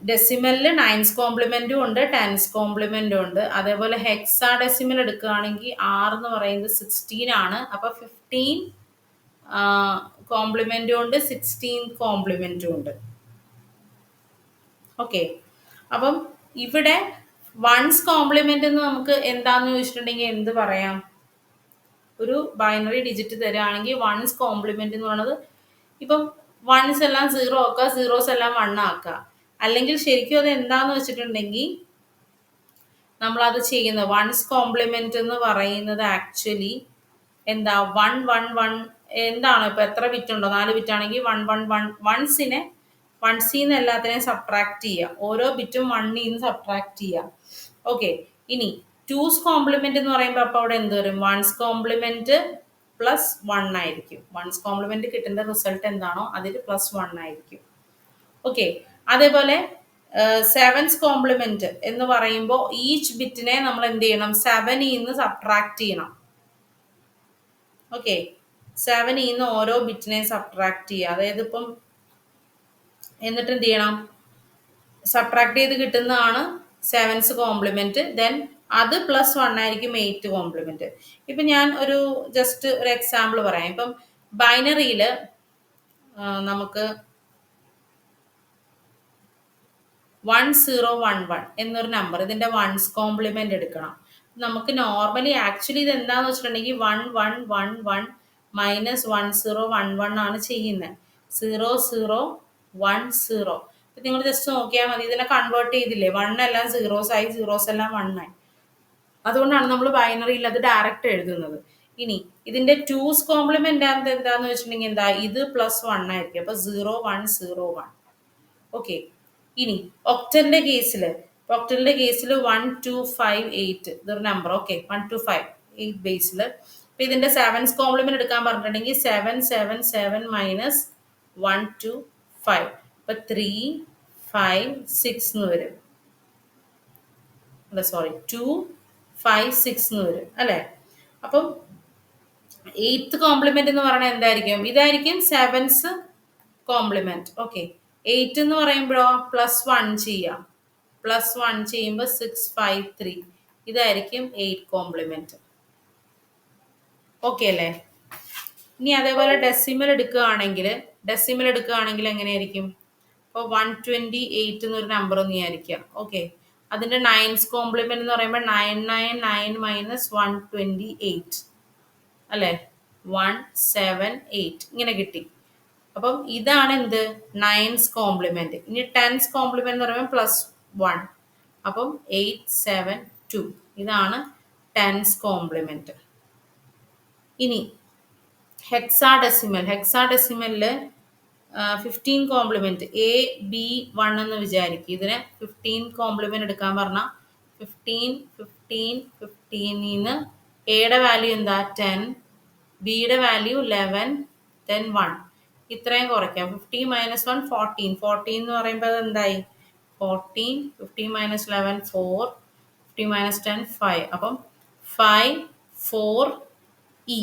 ഡെസിമലിൽ 9's കോംപ്ലിമെന്റും ഉണ്ട്, 10's കോംപ്ലിമെന്റും ഉണ്ട്. അതേപോലെ ഹെക്സാ ഡെസിമൽ എടുക്കുകയാണെങ്കിൽ R എന്ന് പറയുന്നത് 16 ആണ്. അപ്പൊ 15 കോംപ്ലിമെന്റും ഉണ്ട്, 16 കോംപ്ലിമെന്റും ഉണ്ട്. ഓക്കെ, അപ്പം ഇവിടെ വൺസ് കോംപ്ലിമെന്റ് എന്ന് നമുക്ക് എന്താന്ന് ചോദിച്ചിട്ടുണ്ടെങ്കിൽ എന്ത് പറയാം, ഒരു ബൈനറി ഡിജിറ്റ് തരികയാണെങ്കിൽ വൺസ് കോംപ്ലിമെന്റ് എന്ന് പറയുന്നത്, ഇപ്പം വൺസ് എല്ലാം 0 ആക്കുക, സീറോസ് എല്ലാം 1 ആക്കുക. അല്ലെങ്കിൽ ശരിക്കും അത് എന്താന്ന് വെച്ചിട്ടുണ്ടെങ്കിൽ നമ്മളത് ചെയ്യുന്നത് വൺസ് കോംപ്ലിമെന്റ് എന്ന് പറയുന്നത് ആക്ച്വലി എന്താ 1 1 1 എന്താണ്, ഇപ്പൊ എത്ര ബിറ്റ് ഉണ്ടോ, 4 ബിറ്റ് ആണെങ്കിൽ 1 1 1 വൺസിന്ന് എല്ലാത്തിനെയും സബ്ട്രാക്ട് ചെയ്യുക, ഓരോ ബിറ്റും 1 സബ്ട്രാക്ട് ചെയ്യുക. ഓക്കെ, ഇനി ടൂസ് കോംപ്ലിമെന്റ് എന്ന് പറയുമ്പോൾ അപ്പൊ അവിടെ എന്ത് വരും, വൺസ് കോംപ്ലിമെന്റ് പ്ലസ് 1 ആയിരിക്കും. വൺസ് കോംപ്ലിമെന്റ് കിട്ടുന്ന റിസൾട്ട് എന്താണോ അതിൽ പ്ലസ് 1 ആയിരിക്കും. ഓക്കെ, അതേപോലെ 7's കോംപ്ലിമെന്റ് എന്ന് പറയുമ്പോൾ ഈച്ച് ബിറ്റിനെ നമ്മൾ എന്ത് ചെയ്യണം, 7 സബ്ട്രാക്ട് ചെയ്യണം. ഓക്കെ, 7 ഓരോ ബിറ്റിനെ സബ്ട്രാക്ട് ചെയ്യുക. അതായത് ഇപ്പം എന്നിട്ട് എന്ത് ചെയ്യണം, സബ്ട്രാക്ട് ചെയ്ത് കിട്ടുന്നതാണ് 7's കോംപ്ലിമെന്റ്. ദെൻ അത് പ്ലസ് 1 ആയിരിക്കും 8 കോംപ്ലിമെന്റ്. ഇപ്പൊ ഞാൻ ഒരു ജസ്റ്റ് ഒരു എക്സാമ്പിൾ പറയാം. ഇപ്പം ബൈനറിയിൽ നമുക്ക് 1011 എന്നൊരു നമ്പർ, ഇതിന്റെ വൺസ് കോംപ്ലിമെന്റ് എടുക്കണം. നമുക്ക് നോർമലി ആക്ച്വലി ഇത് എന്താന്ന് വെച്ചിട്ടുണ്ടെങ്കിൽ 1111 മൈനസ് 1011 ആണ് ചെയ്യുന്നത്. 0010. അപ്പൊ നിങ്ങൾ ജസ്റ്റ് നോക്കിയാൽ മതി, ഇതിനെ കൺവേർട്ട് ചെയ്തില്ലേ, 1 എല്ലാം സീറോസ് ആയി, സീറോസ് എല്ലാം 1 ആയി. അതുകൊണ്ടാണ് നമ്മൾ ബൈനറിയിൽ അത് ഡയറക്റ്റ് എഴുതുന്നത്. ഇനി ഇതിന്റെ ടൂസ് കോംപ്ലിമെന്റ് എന്താന്ന് വെച്ചിട്ടുണ്ടെങ്കിൽ എന്താ, ഇത് പ്ലസ് 1 ആയിരിക്കും. അപ്പൊ 0101. ഓക്കെ, ഇനി ഒക്ടലിന്റെ കേസിൽ 1258 ഇതൊരു നമ്പർ. ഓക്കെ, 1258 ബേസിൽ ഇപ്പൊ ഇതിന്റെ 7's കോംപ്ലിമെന്റ് എടുക്കാൻ പറഞ്ഞിട്ടുണ്ടെങ്കിൽ 777 മൈനസ് 125, ഇപ്പൊ 356 എന്ന് വരും. അല്ല സോറി, 256 എന്ന് വരും അല്ലെ. അപ്പം 8th കോംപ്ലിമെന്റ് എന്ന് പറയുന്നത് എന്തായിരിക്കും, ഇതായിരിക്കും 7's കോംപ്ലിമെന്റ്. ഓക്കെ, 8 എന്ന് പറയുമ്പോഴോ പ്ലസ് 1 ചെയ്യാം, പ്ലസ് 1 ചെയ്യുമ്പോൾ 653, ഇതായിരിക്കും 8 കോംപ്ലിമെന്റ്. ഓക്കെ അല്ലേ. ഇനി അതേപോലെ ഡെസിമൽ എടുക്കുകയാണെങ്കിൽ എങ്ങനെയായിരിക്കും, ഇപ്പോൾ 128 എന്നൊരു നമ്പർ ഒന്ന് വിചാരിക്കുക. ഓക്കെ, അതിന്റെ 9's കോംപ്ലിമെന്റ് എന്ന് പറയുമ്പോൾ 999 മൈനസ് 128 അല്ലെ, 178 ഇങ്ങനെ കിട്ടി. അപ്പം ഇതാണ് എന്ത് നയൻസ് കോംപ്ലിമെന്റ്. ഇനി ടെൻസ് കോംപ്ലിമെന്റ് എന്ന് പറയുമ്പോൾ +1. അപ്പം 872 ഇതാണ് ടെൻസ് കോംപ്ലിമെന്റ്. ഇനി ഹെക്സാഡെസിമലില് 15 കോംപ്ലിമെന്റ് AB1 എന്ന് വിചാരിക്കും. ഇതിനെ 15 കോംപ്ലിമെന്റ് എടുക്കാൻ പറഞ്ഞാൽ 15 എയുടെ വാല്യൂ എന്താ 10, ബിയുടെ വാല്യൂ 11, then 1. ഇത്രയും കുറയ്ക്കാം. 15 - 1 14 എന്ന് പറയുമ്പോൾ അത് എന്തായി 14, 15 - 11 4, 15 - 10 5. അപ്പം 5 4 E.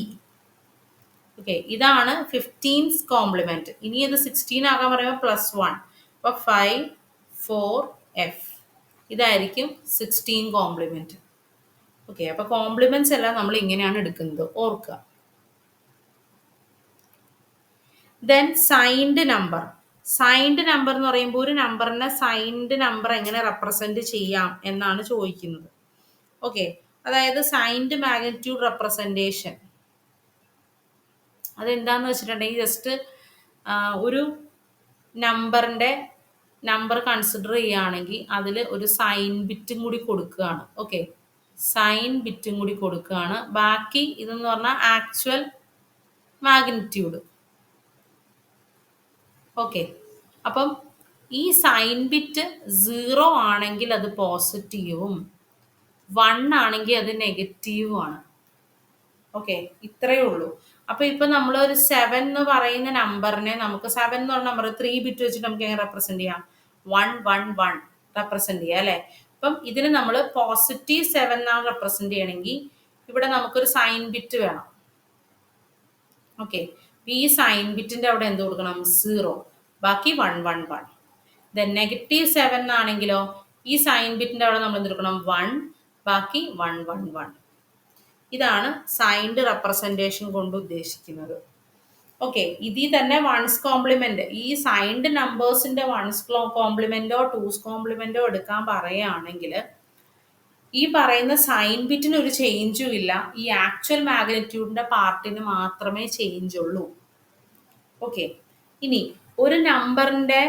ഓക്കെ, ഇതാണ് 15th കോംപ്ലിമെന്റ്. ഇനി ഇത് 16 ആകാൻ പറയുമ്പോൾ +1. അപ്പൊ 5 4 F. ഇതായിരിക്കും 16 കോംപ്ലിമെന്റ്. ഓക്കെ, അപ്പൊ കോംപ്ലിമെന്റ്സ് എല്ലാം നമ്മൾ ഇങ്ങനെയാണ് എടുക്കുന്നത്, ഓർക്കുക. Then signed number. Signed number എന്ന് പറയുമ്പോൾ ഒരു നമ്പറിനെ സൈൻഡ് നമ്പർ എങ്ങനെ റെപ്രസെന്റ് ചെയ്യാം എന്നാണ് ചോദിക്കുന്നത്. ഓക്കെ, അതായത് സൈൻഡ് മാഗ്നിറ്റ്യൂഡ് റെപ്രസെന്റേഷൻ അതെന്താന്ന് വെച്ചിട്ടുണ്ടെങ്കിൽ ജസ്റ്റ് ഒരു നമ്പർ കൺസിഡർ ചെയ്യുകയാണെങ്കിൽ അതിൽ ഒരു സൈൻ ബിറ്റും കൂടി കൊടുക്കുകയാണ്. ഓക്കെ, സൈൻ ബിറ്റും കൂടി കൊടുക്കുകയാണ്. ബാക്കി ഇതെന്ന് പറഞ്ഞാൽ ആക്ച്വൽ മാഗ്നിറ്റ്യൂഡ്. ഓക്കെ, അപ്പം ഈ സൈൻ ബിറ്റ് 0 ആണെങ്കിൽ അത് പോസിറ്റീവും 1 ആണെങ്കിൽ അത് നെഗറ്റീവും ആണ്. ഓക്കെ, ഇത്രയേ ഉള്ളൂ. അപ്പൊ ഇപ്പൊ നമ്മൾ ഒരു 7 എന്ന് പറയുന്ന നമ്പറിനെ നമുക്ക് 7 എന്ന് പറഞ്ഞ നമ്പർ 3 ബിറ്റ് വെച്ചിട്ട് നമുക്ക് എങ്ങനെ റെപ്രസെന്റ് ചെയ്യാം 111 റെപ്രസെന്റ് ചെയ്യാം അല്ലെ. അപ്പം ഇതിന് നമ്മൾ +7 എന്നാണ് റെപ്രസെന്റ് ചെയ്യണമെങ്കിൽ ഇവിടെ നമുക്കൊരു സൈൻ ബിറ്റ് വേണം. ഓക്കെ, ഈ സൈൻ ബിറ്റിന്റെ അവിടെ എന്ത് കൊടുക്കണം 0, ബാക്കി 111. ദെൻ -7 ആണെങ്കിലോ ഈ സൈൻ ബിറ്റിന്റെ അവിടെ നമ്മൾ എന്ത് കൊടുക്കണം 1, ബാക്കി 111. ഇതാണ് സൈൻഡ് റെപ്രസെന്റേഷൻ കൊണ്ട് ഉദ്ദേശിക്കുന്നത്. ഓക്കെ, ഇതിൽ തന്നെ വൺസ് കോംപ്ലിമെന്റ്, ഈ സൈൻഡ് നമ്പേഴ്സിന്റെ വൺസ് കോംപ്ലിമെന്റോ ടൂസ് കോംപ്ലിമെന്റോ എടുക്കാൻ പറയുകയാണെങ്കിൽ ഈ പറയുന്ന സൈൻ ബിറ്റിന് ഒരു ചേഞ്ചും ഇല്ല, ഈ ആക്ച്വൽ മാഗ്നിറ്റ്യൂഡിന്റെ പാർട്ടിന് മാത്രമേ ചേഞ്ച് ഉള്ളൂ. ഓക്കെ, ഇനി ഒരു നമ്പറിന്റെ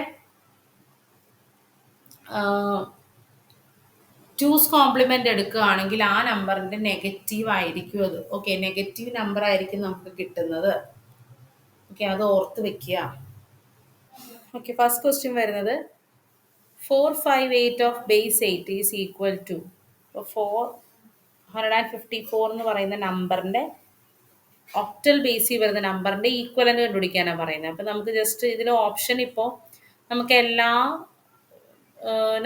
ടൂസ് കോംപ്ലിമെന്റ് എടുക്കുകയാണെങ്കിൽ ആ നമ്പറിന്റെ നെഗറ്റീവ് ആയിരിക്കും അത്. ഓക്കെ, നെഗറ്റീവ് നമ്പർ ആയിരിക്കും നമുക്ക് കിട്ടുന്നത്. ഓക്കെ, അത് ഓർത്ത് വെക്കുക. ഓക്കെ, ഫസ്റ്റ് ക്വസ്റ്റ്യൻ വരുന്നത് 458 of base 8 is equal to 454 എന്ന് പറയുന്ന നമ്പറിന്റെ ഒക്ടൽ ബേസിൽ വരുന്ന നമ്പറിന്റെ ഈക്വലന്റ് കണ്ടുപിടിക്കാനാണ് പറയുന്നത്. അപ്പൊ നമുക്ക് ജസ്റ്റ് ഇതിൽ ഓപ്ഷൻ ഇപ്പോൾ നമുക്ക് എല്ലാ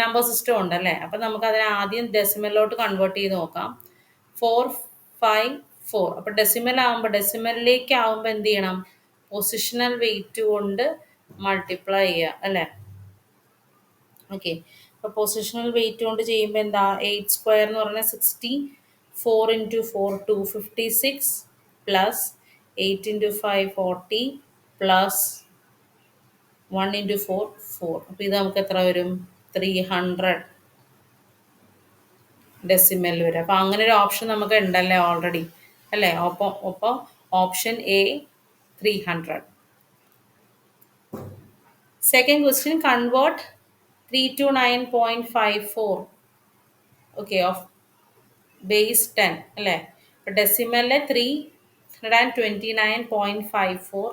നമ്പർ സിസ്റ്റം ഉണ്ടല്ലേ. അപ്പം നമുക്ക് അതിനെ ആദ്യം ഡെസിമലിലോട്ട് കൺവേർട്ട് ചെയ്ത് നോക്കാം. 454. അപ്പം ഡെസിമൽ ആകുമ്പോൾ ഡെസിമലിലേക്ക് ആകുമ്പോൾ എന്ത് ചെയ്യണം പൊസിഷണൽ വെയിറ്റ് കൊണ്ട് മൾട്ടിപ്ലൈ ചെയ്യുക അല്ലേ. ഓക്കെ, അപ്പോൾ പൊസിഷണൽ വെയിറ്റ് കൊണ്ട് ചെയ്യുമ്പോൾ എന്താ 8 സ്ക്വയർ എന്ന് പറഞ്ഞാൽ 60, 4 × 4 256 പ്ലസ് 8 × 5 40 പ്ലസ് 1 × 4 4. അപ്പോൾ ഇത് നമുക്ക് എത്ര വരും 300 ഡെസിമൽ വരും. അപ്പോൾ അങ്ങനെ ഒരു ഓപ്ഷൻ നമുക്ക് ഉണ്ടല്ലേ ഓൾറെഡി അല്ലേ. ഒപ്പം option A 300. Second question convert 329.54 okay of base 10 അല്ലേ. ഡെസിമലിലെ 329.54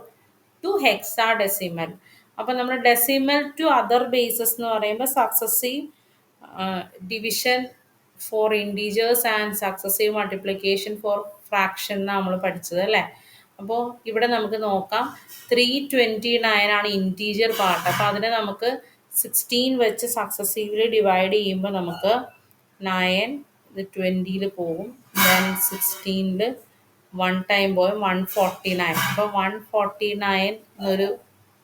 ടു ഹെക്സാ ഡെസിമൽ. അപ്പം നമ്മൾ ഡെസിമൽ ടു അതർ ബേസസ് എന്ന് പറയുമ്പോൾ successive division for integers and successive multiplication for fraction എന്നാണ് നമ്മൾ പഠിച്ചത് അല്ലേ. അപ്പോൾ ഇവിടെ നമുക്ക് നോക്കാം 329 ആണ് ഇൻറ്റീജർ പാർട്ട്. അപ്പോൾ അതിനെ നമുക്ക് 16 വെച്ച് സക്സസീവ്ലി ഡിവൈഡ് ചെയ്യുമ്പോൾ നമുക്ക് 9 ഇത് 20 പോകും, ദെൻ 16 1 ടൈം പോയി 149. അപ്പോൾ 149 എന്നൊരു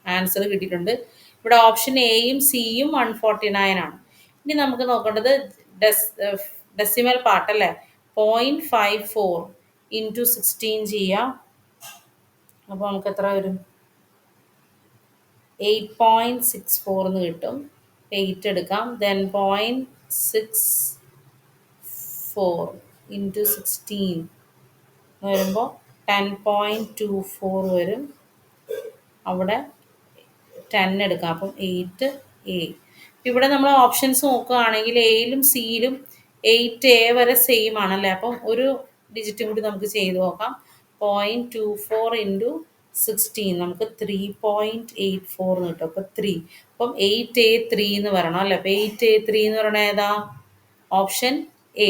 ആൻസർ കിട്ടിയിട്ടുണ്ട്. ഇവിടെ ഓപ്ഷൻ എയും സിയും 149 ആണ്. ഇനി നമുക്ക് നോക്കേണ്ടത് ഡെസിമൽ പാർട്ട് അല്ലേ. 0.54 × 16 ചെയ്യാം. അപ്പോൾ നമുക്ക് എത്ര വരും 8.64 എന്ന് കിട്ടും. 8 എടുക്കാം, ദെൻ 0.64 × 16 വരുമ്പോൾ 10.24 വരും. അവിടെ 10 എടുക്കാം. അപ്പം 8A. ഇവിടെ നമ്മൾ ഓപ്ഷൻസ് നോക്കുകയാണെങ്കിൽ എയിലും സിയിലും 8A വരെ സെയിം ആണല്ലേ. അപ്പം ഒരു ഡിജിറ്റും കൂടി നമുക്ക് ചെയ്ത് നോക്കാം. 0.24 ഇൻറ്റു 16 നമുക്ക് 3.84 എന്ന് കിട്ടും. അപ്പം 3. അപ്പം 8A3 എന്ന് പറയണം അല്ലേ. അപ്പം 8A3 എന്ന് പറയണത് ഏതാ? Option A.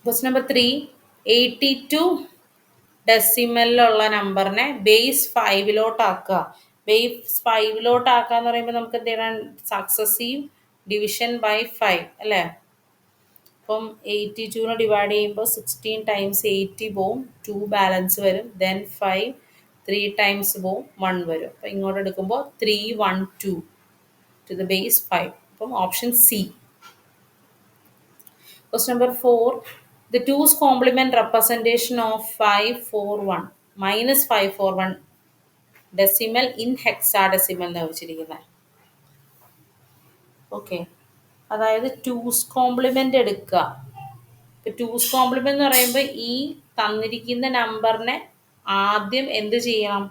Question number 3. 82 ഡെസിമലിലുള്ള നമ്പറിനെ ബേസ് 5ലോട്ടാക്കുക. ബേസ് 5ലോട്ടാക്കുക എന്ന് പറയുമ്പോൾ നമുക്ക് എന്ത് ചെയ്യണം? സക്സസീവ് ഡിവിഷൻ ബൈ 5 അല്ലേ. അപ്പം 82 ഡിവൈഡ് ചെയ്യുമ്പോൾ 16 ടൈംസ് 80 പോവും, 2 ബാലൻസ് വരും, ദെൻ 5 3 ടൈംസ് പോവും, 1 വരും. അപ്പം ഇങ്ങോട്ട് എടുക്കുമ്പോൾ 312 ടു ദ ബേസ് 5. അപ്പം option C. Question number 4. The 2's complement representation of 541 minus 541 decimal in hexadecimal എന്ന് വെച്ചിരിക്കുന്നത്. ഓക്കെ, അതായത് 2's complement എടുക്കുക. ഇപ്പം 2's complement എന്ന് പറയുമ്പോൾ ഈ തന്നിരിക്കുന്ന നമ്പറിനെ ആദ്യം എന്ത് ചെയ്യണം?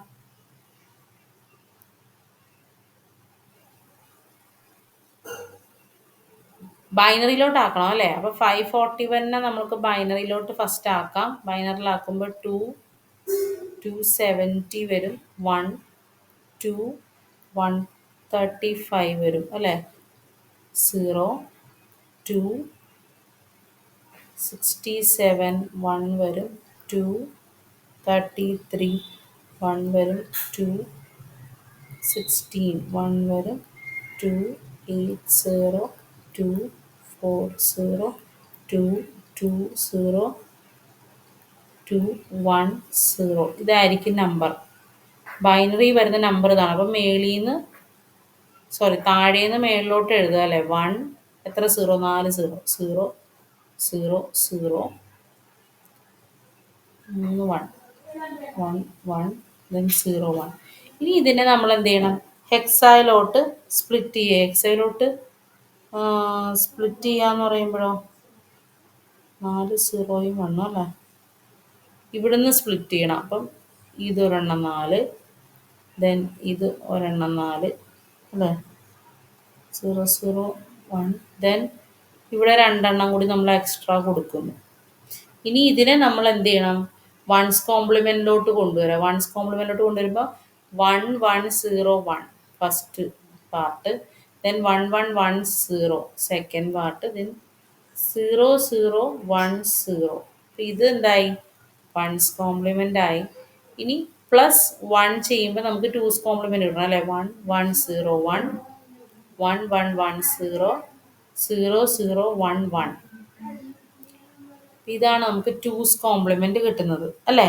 ബൈനറിയിലോട്ട് ആക്കണം അല്ലേ. അപ്പോൾ 541 നമുക്ക് ബൈനറിയിലോട്ട് ഫസ്റ്റ് ആക്കാം. ബൈനറിലാക്കുമ്പോൾ 270 വരും, 1 2 135 വരും അല്ലേ. 0 2 67 1 വരും, 2 33 1 വരും, 2 16 1 വരും, 2 80 2 40 2 20 2 10. ഇതായിരിക്കും നമ്പർ. ബൈനറി വരുന്ന നമ്പർ ഇതാണ്. അപ്പം താഴേന്ന് മേളിലോട്ട് എഴുതുക അല്ലേ. 1 എത്ര 0? 4 0 0 0 0 3 1 1 1 ദെൻ 0 1. ഇനി ഇതിനെ നമ്മൾ എന്ത് ചെയ്യണം? ഹെക്സായിലോട്ട് സ്പ്ലിറ്റ് ചെയ്യുക. ഹെക്സായിലോട്ട് സ്പ്ലിറ്റ് ചെയ്യാന്ന് പറയുമ്പോഴോ 4 0 1 അല്ലേ. ഇവിടുന്ന് സ്പ്ലിറ്റ് ചെയ്യണം. അപ്പം ഇതൊരെണ്ണം 4, ദെൻ ഇത് ഒരെണ്ണം 4 അല്ലേ. 0 0 1, ദെൻ ഇവിടെ 2 എണ്ണം കൂടി നമ്മൾ എക്സ്ട്രാ കൊടുക്കുന്നു. ഇനി ഇതിനെ നമ്മൾ എന്ത് ചെയ്യണം? വൺസ് കോംപ്ലിമെൻറ്റിലോട്ട് കൊണ്ടുവരാം. വൺസ് കോംപ്ലിമെൻറ്റിലോട്ട് കൊണ്ടുവരുമ്പോൾ 1 1 0 1 first part, then 1 1 1 0 second part, then 0 0 1 0. അപ്പം ഇത് എന്തായി? വൺസ് കോംപ്ലിമെൻ്റ് ആയി. ഇനി പ്ലസ് 1 ചെയ്യുമ്പോൾ നമുക്ക് 2's കോംപ്ലിമെൻറ്റ് കിട്ടണം അല്ലേ. 1 1 0 1 1 1 1 0 0 0 1 1. ഇതാണ് നമുക്ക് 2's കോംപ്ലിമെൻറ്റ് കിട്ടുന്നത് അല്ലേ.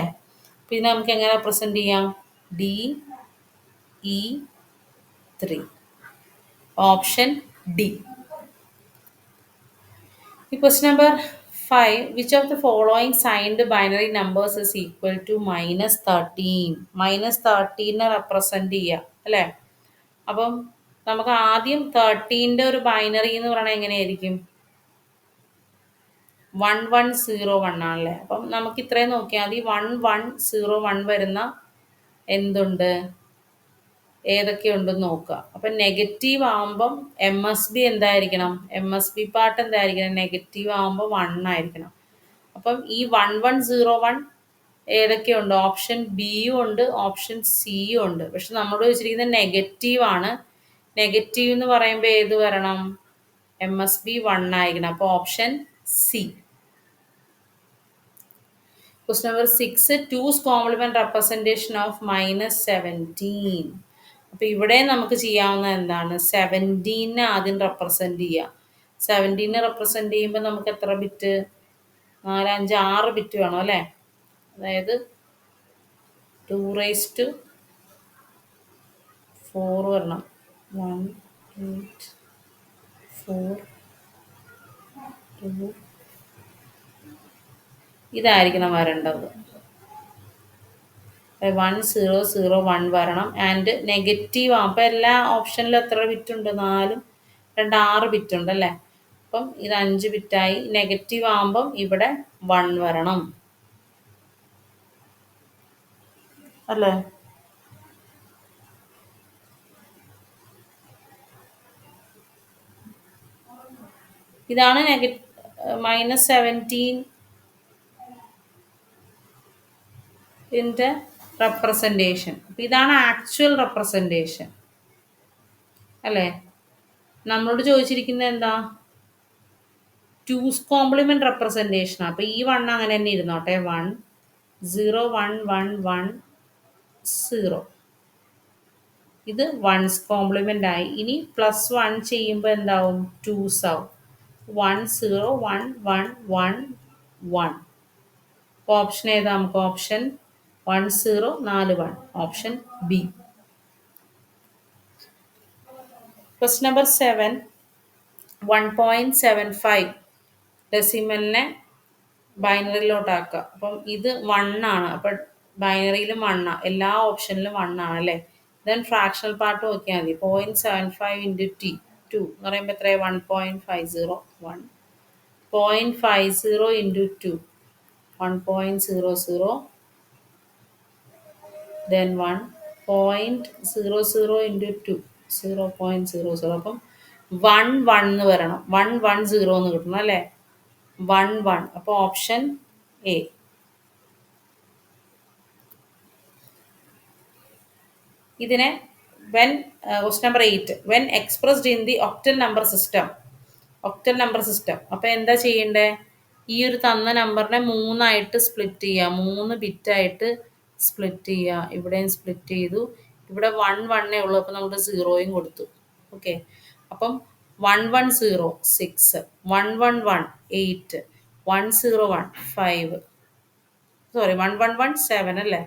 അപ്പം ഇത് നമുക്ക് എങ്ങനെ റെപ്രസെൻ്റ് ചെയ്യാം? DE3. Option D. ഈ question number 5. Which of the following signed binary numbers is equal to -13? -13 represent ചെയ്യുക അല്ലേ. അപ്പം നമുക്ക് ആദ്യം 13ൻ്റെ ഒരു ബൈനറി എന്ന് പറയുന്നത് എങ്ങനെയായിരിക്കും? 1 1 0 1 ആണല്ലേ. അപ്പം നമുക്ക് ഇത്രയും നോക്കിയാൽ മതി. 1 1 0 1 വരുന്ന എന്തുണ്ട്, ഏതൊക്കെ ഉണ്ടെന്ന് നോക്കുക. അപ്പം നെഗറ്റീവ് ആകുമ്പം MSB എന്തായിരിക്കണം? MSB പാർട്ട് എന്തായിരിക്കണം? നെഗറ്റീവ് ആകുമ്പോൾ 1 ആയിരിക്കണം. അപ്പം ഈ 1 1 0 1 ഏതൊക്കെയുണ്ട്? ഓപ്ഷൻ ബിയും ഉണ്ട്, ഓപ്ഷൻ സിയും ഉണ്ട്. പക്ഷെ നമ്മളോട് വെച്ചിരിക്കുന്നത് നെഗറ്റീവ് ആണ്. നെഗറ്റീവ് എന്ന് പറയുമ്പോൾ ഏത് വരണം? MSB 1 ആയിരിക്കണം. അപ്പോൾ option C. Question number 6. 2's compliment representation of -17. അപ്പോൾ ഇവിടെ നമുക്ക് ചെയ്യാവുന്ന എന്താണ്? 17 ആദ്യം റെപ്രസെൻറ്റ് ചെയ്യുക. 17 റെപ്രസെൻറ്റ് ചെയ്യുമ്പോൾ നമുക്ക് എത്ര ബിറ്റ്? 4 5 6 ബിറ്റ് വേണം അല്ലേ. അതായത് 2⁴ വരണം. 1 8 4 2. ഇതായിരിക്കണം വരേണ്ടത്. 1 0 0 1 വരണം. ആൻഡ് നെഗറ്റീവ് ആകുമ്പോൾ എല്ലാ ഓപ്ഷനിലും എത്ര ബിറ്റ് ഉണ്ട്? 4 2 6 ബിറ്റ് ഉണ്ട് അല്ലേ. അപ്പം ഇത് 5 ബിറ്റായി. നെഗറ്റീവ് ആകുമ്പം ഇവിടെ 1 വരണം അല്ലേ. ഇതാണ് -17 ന്റെ റെപ്രസെൻറ്റേഷൻ. അപ്പം ഇതാണ് ആക്ച്വൽ റെപ്രസെൻറ്റേഷൻ അല്ലേ. നമ്മളോട് ചോദിച്ചിരിക്കുന്നത് എന്താ? Two's compliment representation. അപ്പോൾ ഈ 1 അങ്ങനെ തന്നെ ഇരുന്നോട്ടെ. 1 0 1 1 1 0. ഇത് 1's കോംപ്ലിമെൻ്റ് ആയി. ഇനി +1 ചെയ്യുമ്പോൾ എന്താവും? 2's ആവും. 1 0 1 1 1 1. അപ്പോൾ ഓപ്ഷൻ ഏതാ? നമുക്ക് option 1 0 4 1. Option B. Question number 7. 1.75 ഡെസിമലിനെ ബൈനറിയിലോട്ടാക്കുക. അപ്പം ഇത് 1 ആണ്. അപ്പം ബൈനറിയിലും 1 ആണ്. എല്ലാ ഓപ്ഷനിലും 1 ആണ് അല്ലേ. ദെൻ ഫ്രാക്ഷണൽ പാർട്ട് നോക്കിയാൽ മതി. 0.75 ഇൻറ്റു ടു എന്ന് പറയുമ്പോൾ എത്രയാണ്? 1.50 1. 0.50 ഇൻറ്റു 2 1.00. ദെൻ 1. 0.00 ഇൻറ്റു 2 0.00. അപ്പം 1 1 എന്ന് വരണം. 1 1 0 എന്ന് കിട്ടണം അല്ലേ. 1 1. അപ്പോൾ ഓപ്ഷൻ എ. ഇതിനെ question number 8. When expressed in the octal number system. അപ്പോൾ എന്താ ചെയ്യണ്ടേ? ഈ ഒരു തന്ന നമ്പറിനെ 3 ആയിട്ട് സ്പ്ലിറ്റ് ചെയ്യുക. 3 ബിറ്റായിട്ട് സ്പ്ലിറ്റ് ചെയ്യുക. ഇവിടെയും സ്പ്ലിറ്റ് ചെയ്തു. ഇവിടെ 1 1 ഉള്ളൂ. അപ്പോൾ നമ്മൾ 0യും കൊടുത്തു. ഓക്കെ. അപ്പം 1 1 0 6 1 1 1 8 1 0 1 5 സോറി 1 1 1 7 അല്ലേ.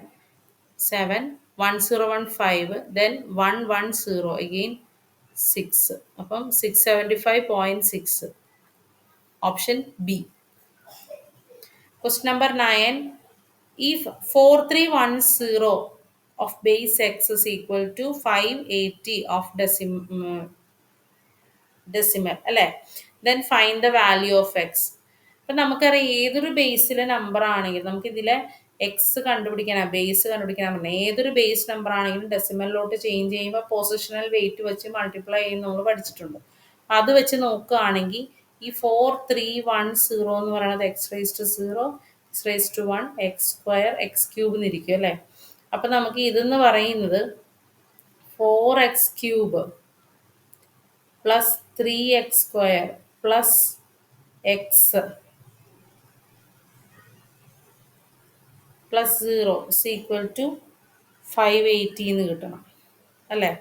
7 1 0 1 5 then 1 1 0 again 6. അപ്പം 675.6. Option B. Question number 9. if 4310 of base x is equal to 580 of decimal അല്ലേ. then find the value of x. അപ്പം നമുക്കറിയാം ഏതൊരു ബേസിലെ നമ്പർ ആണെങ്കിലും നമുക്ക് ഇതിലെ എക്സ് കണ്ടുപിടിക്കാനാണ്, ബേസ് കണ്ടുപിടിക്കാനാണ് പറഞ്ഞത്. ഏതൊരു ബേസ് നമ്പർ ആണെങ്കിലും ഡെസിമലിലോട്ട് ചേഞ്ച് ചെയ്യുമ്പോൾ പൊസിഷണൽ വെയിറ്റ് വെച്ച് മൾട്ടിപ്ലൈ ചെയ്യുന്ന നമ്മൾ പഠിച്ചിട്ടുണ്ട്. അത് വെച്ച് നോക്കുകയാണെങ്കിൽ ഈ 4310 എന്ന് പറയുന്നത് x⁻0 x⁻1 x² x³ എന്നിരിക്കും അല്ലേ. അപ്പം നമുക്ക് ഇതെന്ന് പറയുന്നത് 4x³ plus 3x² plus X plus 0 = 580 എന്ന് കിട്ടണം അല്ലേ.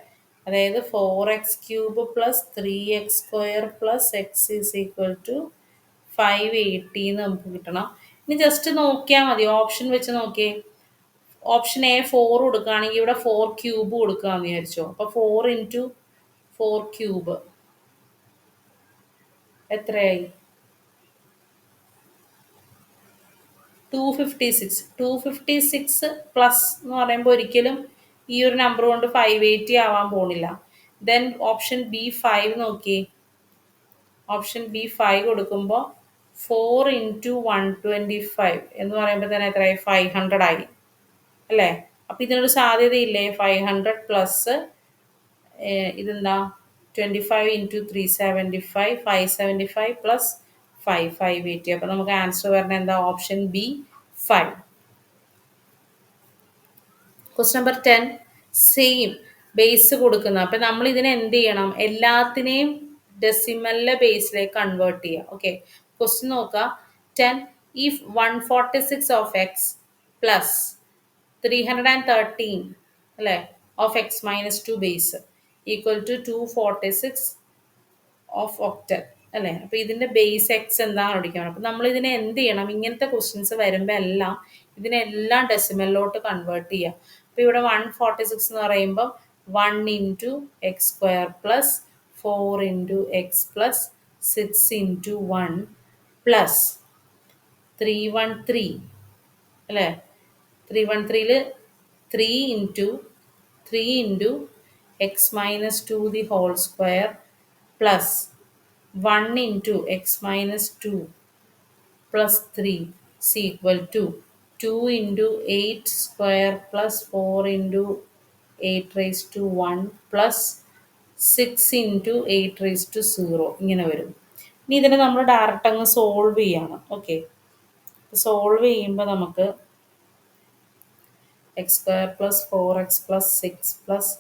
അതായത് 4x³ plus 3x² plus X = 580 എന്ന് നമുക്ക് കിട്ടണം. ഇനി ജസ്റ്റ് നോക്കിയാൽ മതി. ഓപ്ഷൻ വെച്ച് നോക്കിയേ. ഓപ്ഷൻ എ 4 കൊടുക്കുകയാണെങ്കിൽ ഇവിടെ 4³ കൊടുക്കുകയെന്ന് വിചാരിച്ചോ. അപ്പോൾ 4 × 4³ എത്രയായി? 256. 256 പ്ലസ് എന്ന് പറയുമ്പോൾ ഒരിക്കലും ഈ ഒരു നമ്പർ കൊണ്ട് 580 ആവാൻ പോണില്ല. ദെൻ ഓപ്ഷൻ ബി 5 നോക്കിയേ. ഓപ്ഷൻ ബി 5 കൊടുക്കുമ്പോൾ 4 × 125 എന്ന് പറയുമ്പോൾ തന്നെ എത്രയായി? 500 ആയി അല്ലേ. അപ്പം ഇതിനൊരു സാധ്യതയില്ലേ? 500 പ്ലസ് ഇതെന്താ 25 × 375 575 പ്ലസ് 580. അപ്പം നമുക്ക് ആൻസർ വരുന്നത് എന്താ? Option B 5. Question number 10. Same base കൊടുക്കുന്ന. അപ്പം നമ്മൾ ഇതിനെ എന്ത് ചെയ്യണം? എല്ലാത്തിനെയും ഡെസിമലിലെ ബേസിലേക്ക് കൺവേർട്ട് ചെയ്യുക. ഓക്കെ. ക്വസ്റ്റ്യൻ നോക്കുക. 10. if 146 of x പ്ലസ് 313 അല്ലേ of x - 2 base equal to 246 of octal അല്ലേ. അപ്പോൾ ഇതിൻ്റെ ബേസ് എക്സ് എന്താണെന്ന് പഠിക്കണം. അപ്പം നമ്മൾ ഇതിനെ എന്ത് ചെയ്യണം? ഇങ്ങനത്തെ ക്വസ്റ്റ്യൻസ് വരുമ്പോൾ എല്ലാം ഇതിനെല്ലാം ഡെസിമലിലോട്ട് കൺവേർട്ട് ചെയ്യുക. അപ്പോൾ ഇവിടെ 146 എന്ന് പറയുമ്പോൾ 1 × x² plus 4 × x plus 6 × 1 plus 313 അല്ലേ. 313ൽ 3 × 3 × x - 2 the whole square plus 1 × x - 2 plus 3 is equal to 2 × 8² plus 4 × 8⁻1 plus 6 × 8⁻0 ഇങ്ങനെ വരും. ഇനി ഇതിനെ നമ്മൾ ഡയറക്റ്റ് അങ്ങ് സോൾവ് ചെയ്യാണ്. ഓക്കെ, സോൾവ് ചെയ്യുമ്പോൾ നമുക്ക് x square plus 4x plus 6 plus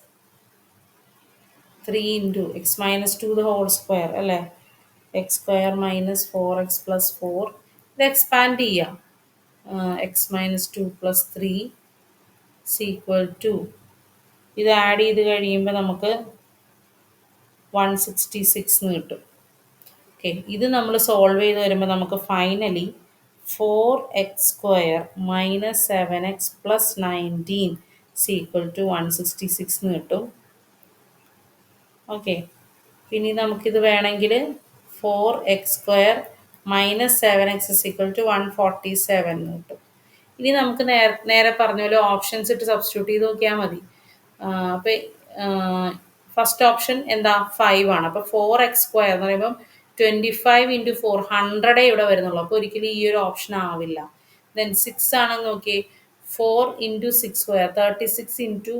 3 into x minus 2 the whole square അല്ലേ, x square minus 4x plus 4, ഇത് എക്സ്പാൻഡ് ചെയ്യാം, x minus 2 plus 3 equal to, ഇത് ആഡ് ചെയ്ത് കഴിയുമ്പോൾ നമുക്ക് 166 എന്ന് കിട്ടും. ഓക്കെ, ഇത് നമ്മൾ സോൾവ് ചെയ്ത് വരുമ്പോൾ നമുക്ക് finally 4x² minus 7x plus 19 equal to 166 എന്ന് കിട്ടും. ഓക്കെ, പിന്നെ നമുക്കിത് വേണമെങ്കിൽ 4x² minus 7x equal to 147 എന്ന് കിട്ടും. ഇനി നമുക്ക് നേരെ പറഞ്ഞ പോലെ ഓപ്ഷൻസ് ഇട്ട് സബ്സ്റ്റിറ്റ്യൂട്ട് ചെയ്ത് നോക്കിയാൽ മതി. അപ്പോൾ ഫസ്റ്റ് ഓപ്ഷൻ എന്താ 5 ആണ്. അപ്പോൾ 4x² എന്ന് പറയുമ്പം 25 ഇൻറ്റു 4 100 ഇവിടെ വരുന്നുള്ളൂ. അപ്പോൾ ഒരിക്കലും ഈ ഒരു ഓപ്ഷൻ ആവില്ല. ദെൻ 6 ആണെന്ന് നോക്കിയേ, 4 ഇൻറ്റു 6² 36 ഇൻറ്റു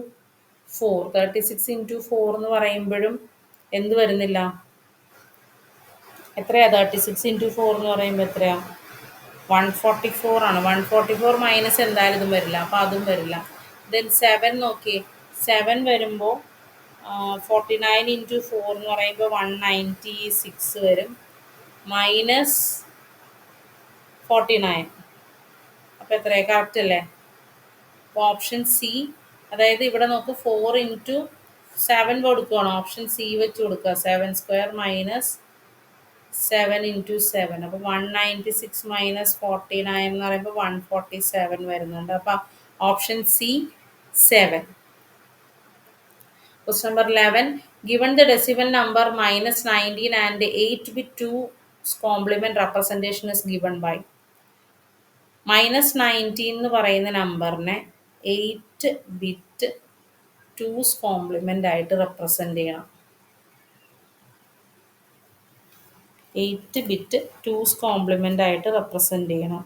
4, 36 ഇൻറ്റു 4 എന്ന് പറയുമ്പോഴും എന്ത് വരുന്നില്ല, എത്രയാ 36 ഇൻറ്റു 4 എന്ന് പറയുമ്പോൾ എത്രയാ, 144 ആണ്. 144 മൈനസ് എന്തായാലും ഇതും വരില്ല, അപ്പോൾ അതും വരില്ല. ദെൻ 7 നോക്കിയേ, 7 വരുമ്പോൾ 49 ഇൻറ്റു 4 എന്ന് പറയുമ്പോൾ 196 വരും, മൈനസ് 49, അപ്പോൾ എത്രയാണ്, കറക്റ്റ് അല്ലേ? അപ്പോൾ ഓപ്ഷൻ സി, അതായത് ഇവിടെ നോക്ക് 4 ഇൻറ്റു 7 കൊടുക്കുകയാണ്, ഓപ്ഷൻ സി വെച്ച് കൊടുക്കുക, 7² മൈനസ് 7 ഇൻറ്റു 7, അപ്പോൾ 196 മൈനസ് 49 എന്ന് പറയുമ്പോൾ 147 വരുന്നുണ്ട്. അപ്പോൾ option C 7. Question number 11. Given the decimal number minus 19 and 8-bit 2's complement representation is given by. Minus 19 എന്ന് പറയുന്ന നമ്പറിനെ 8-bit 2's complement ആയിട്ട് റെപ്രസെൻ്റ് ചെയ്യണം. 8-bit 2's complement ആയിട്ട് റെപ്രസെൻ്റ് ചെയ്യണം.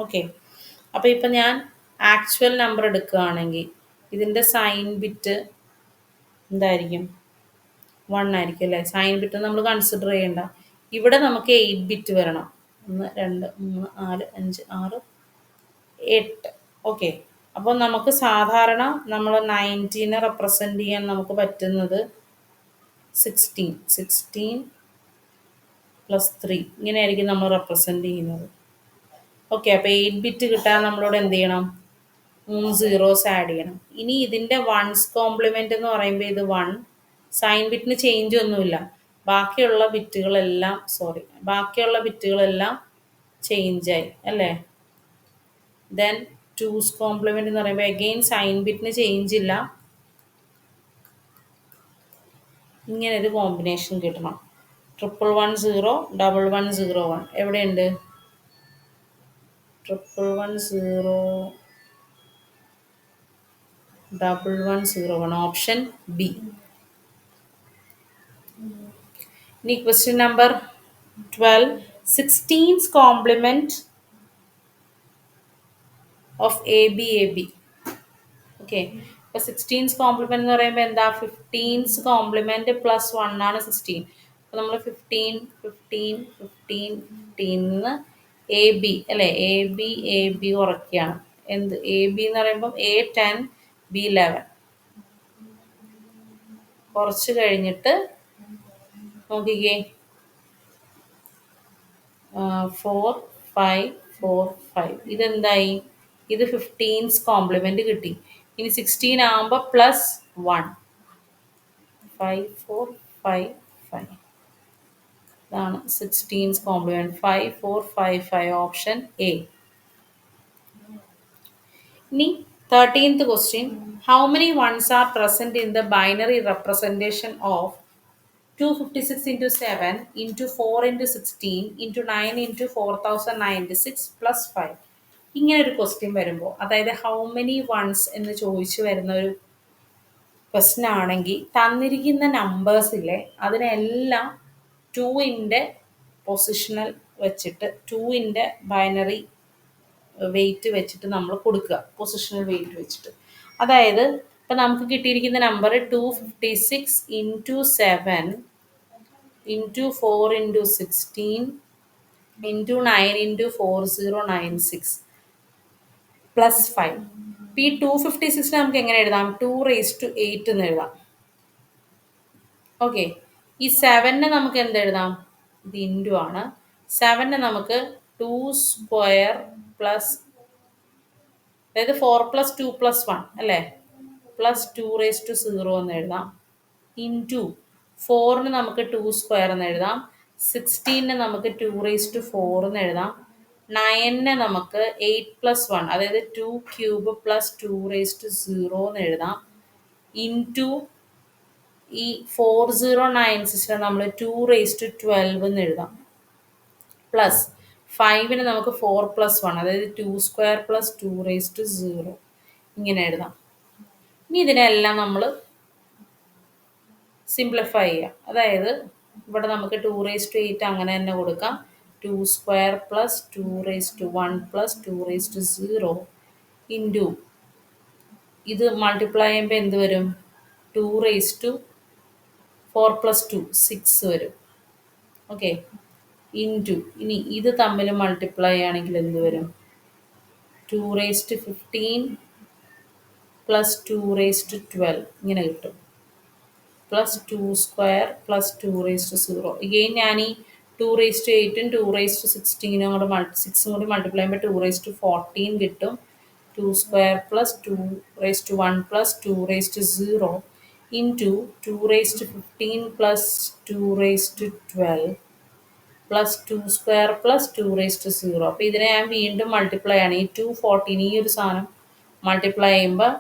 ഓക്കെ, അപ്പോൾ ഇപ്പം ഞാൻ ആക്ച്വൽ നമ്പർ എടുക്കുകയാണെങ്കിൽ ഇതിൻ്റെ സൈൻ ബിറ്റ് എന്തായിരിക്കും, 1 ആയിരിക്കും അല്ലേ. സൈൻ ബിറ്റ് നമ്മൾ കൺസിഡർ ചെയ്യണ്ട. ഇവിടെ നമുക്ക് 8 ബിറ്റ് വരണം, 1 2 3 4 5 6 8. ഓക്കെ, അപ്പോൾ നമുക്ക് സാധാരണ നമ്മൾ 19 റെപ്രസെൻ്റ് ചെയ്യാൻ നമുക്ക് പറ്റുന്നത് 16 പ്ലസ് 3 ഇങ്ങനെയായിരിക്കും നമ്മൾ റെപ്രസെൻ്റ് ചെയ്യുന്നത്. ഓക്കെ, അപ്പോൾ 8 ബിറ്റ് കിട്ടാൻ നമ്മളോട് എന്ത് ചെയ്യണം, 3 zeros ആഡ് ചെയ്യണം. ഇനി ഇതിൻ്റെ 1's കോംപ്ലിമെൻ്റ് എന്ന് പറയുമ്പോൾ ഇത് 1, സൈൻ ബിറ്റിന് ചേഞ്ച് ഒന്നുമില്ല, ബാക്കിയുള്ള ബിറ്റുകളെല്ലാം ചേഞ്ചായി അല്ലേ. ദെൻ 2's കോംപ്ലിമെൻ്റ് എന്ന് പറയുമ്പോൾ അഗെയിൻ സൈൻ ബിറ്റിന് ചേഞ്ച് ഇല്ല, ഇങ്ങനൊരു കോമ്പിനേഷൻ കിട്ടണം. 111 0 1101 എവിടെയുണ്ട്, 111 0 1101 ഓപ്ഷൻ ബി. ഇനി question number 12. 16's complement of A B. Okay, അപ്പോൾ 16's complement എന്ന് പറയുമ്പോൾ എന്താ, 15's complement പ്ലസ് 1 ആണ് 16. അപ്പോൾ നമ്മൾ 15 നിന്ന് എ ബി അല്ലേ, എ ബി കുറയ്ക്കുകയാണ്. എന്ത് എ ബി എന്ന് പറയുമ്പം A10 B11 കുറച്ച് കഴിഞ്ഞിട്ട് നോക്കിക്കേ 4 5 4 5 ഇതെന്തായി, ഇത് 15's complement കിട്ടി. ഇനി 16 ആകുമ്പോൾ പ്ലസ് 1 5 4 5 5 ഇതാണ് 16's complement 5 4 5 5 ഓപ്ഷൻ എ. ഇനി 13th question. How many ones are present in the binary representation of 256 into 7 into 4 into 16 into 9 into 4096 plus 5? ഇങ്ങനെ ഒരു ക്വസ്റ്റ്യൻ വരുമ്പോൾ, അതായത് ഹൗ മെനി വൺസ് എന്ന് ചോദിച്ചു വരുന്ന ഒരു ക്വസ്റ്റ്യൻ ആണെങ്കിൽ തന്നിരിക്കുന്ന നമ്പേഴ്സില്ലേ അതിനെല്ലാം 2ൻ്റെ പൊസിഷണൽ വെച്ചിട്ട് 2ൻ്റെ ബൈനറി വെയിറ്റ് വെച്ചിട്ട് നമ്മൾ കൊടുക്കുക, പൊസിഷണൽ വെയിറ്റ് വെച്ചിട്ട്. അതായത് ഇപ്പം നമുക്ക് കിട്ടിയിരിക്കുന്ന number 256 into 7 into 4 into 16 into 9 into 4096 plus 5. ഇപ്പം ഈ 256 നമുക്ക് എങ്ങനെ എഴുതാം? 2 raised to 8 എന്ന് എഴുതാം. ഓക്കെ. ഈ 7 നമുക്ക് എന്തെഴുതാം? ഇത് ഇൻറ്റു ആണ്. 7 നമുക്ക് 2 സ്ക്വയർ പ്ലസ്, അതായത് 4 പ്ലസ് 2 പ്ലസ് 1 അല്ലേ, പ്ലസ് 2 raised to 0 എന്ന് എഴുതാം. ഇൻറ്റു 4 നമുക്ക് 2 സ്ക്വയർ എന്ന് എഴുതാം. 16 നമുക്ക് 2 raised to 4 എന്ന് എഴുതാം. 9 നമുക്ക് 8 പ്ലസ് 1, അതായത് 2 ക്യൂബ് പ്ലസ് 2 raised to 0 എന്ന് എഴുതാം. ഇൻറ്റു ഈ 4096 നമ്മൾ 2 raised to 12 എന്ന് എഴുതാം. പ്ലസ് 5 നമുക്ക് 4 പ്ലസ് 1, അതായത് 2 സ്ക്വയർ പ്ലസ് 2 raised to 0 ഇങ്ങനെ എഴുതാം. ഇനി ഇതിനെല്ലാം നമ്മൾ സിംപ്ലിഫൈ ചെയ്യാം. അതായത് ഇവിടെ നമുക്ക് 2 raised to 8 അങ്ങനെ തന്നെ കൊടുക്കാം. 2 square plus 2 raised to 1 plus 2 raised to 0 into ഇത് മൾട്ടിപ്ലൈ ചെയ്യുമ്പോൾ എന്ത് വരും? 2 raised to 4 പ്ലസ് 2 6 വരും. ഓക്കെ. ഇൻറ്റു ഇനി ഇത് തമ്മിൽ മൾട്ടിപ്ലൈ ചെയ്യുകയാണെങ്കിൽ എന്ത് വരും? 2 raised to 15 plus 2 raised to 12 ഇങ്ങനെ കിട്ടും. Plus 2 square plus 2 raised to 0. Again ഞാൻ ഈ 2 raised to 8 2 raised to 16 കൂടെ 6 കൂടി മൾട്ടിപ്ലൈ ചെയ്യുമ്പോൾ 2 raised to 14 കിട്ടും. 2 square plus 2 raised to 1 plus 2 raised to 0 into 2 raised to 15 plus 2 raised to 12 plus 2 square plus 2 raised to 0. അപ്പോൾ ഇതിനെ ഞാൻ വീണ്ടും മൾട്ടിപ്ലൈ ആണ്. ഈ 214 ഈ ഒരു സാധനം മൾട്ടിപ്ലൈ ചെയ്യുമ്പോൾ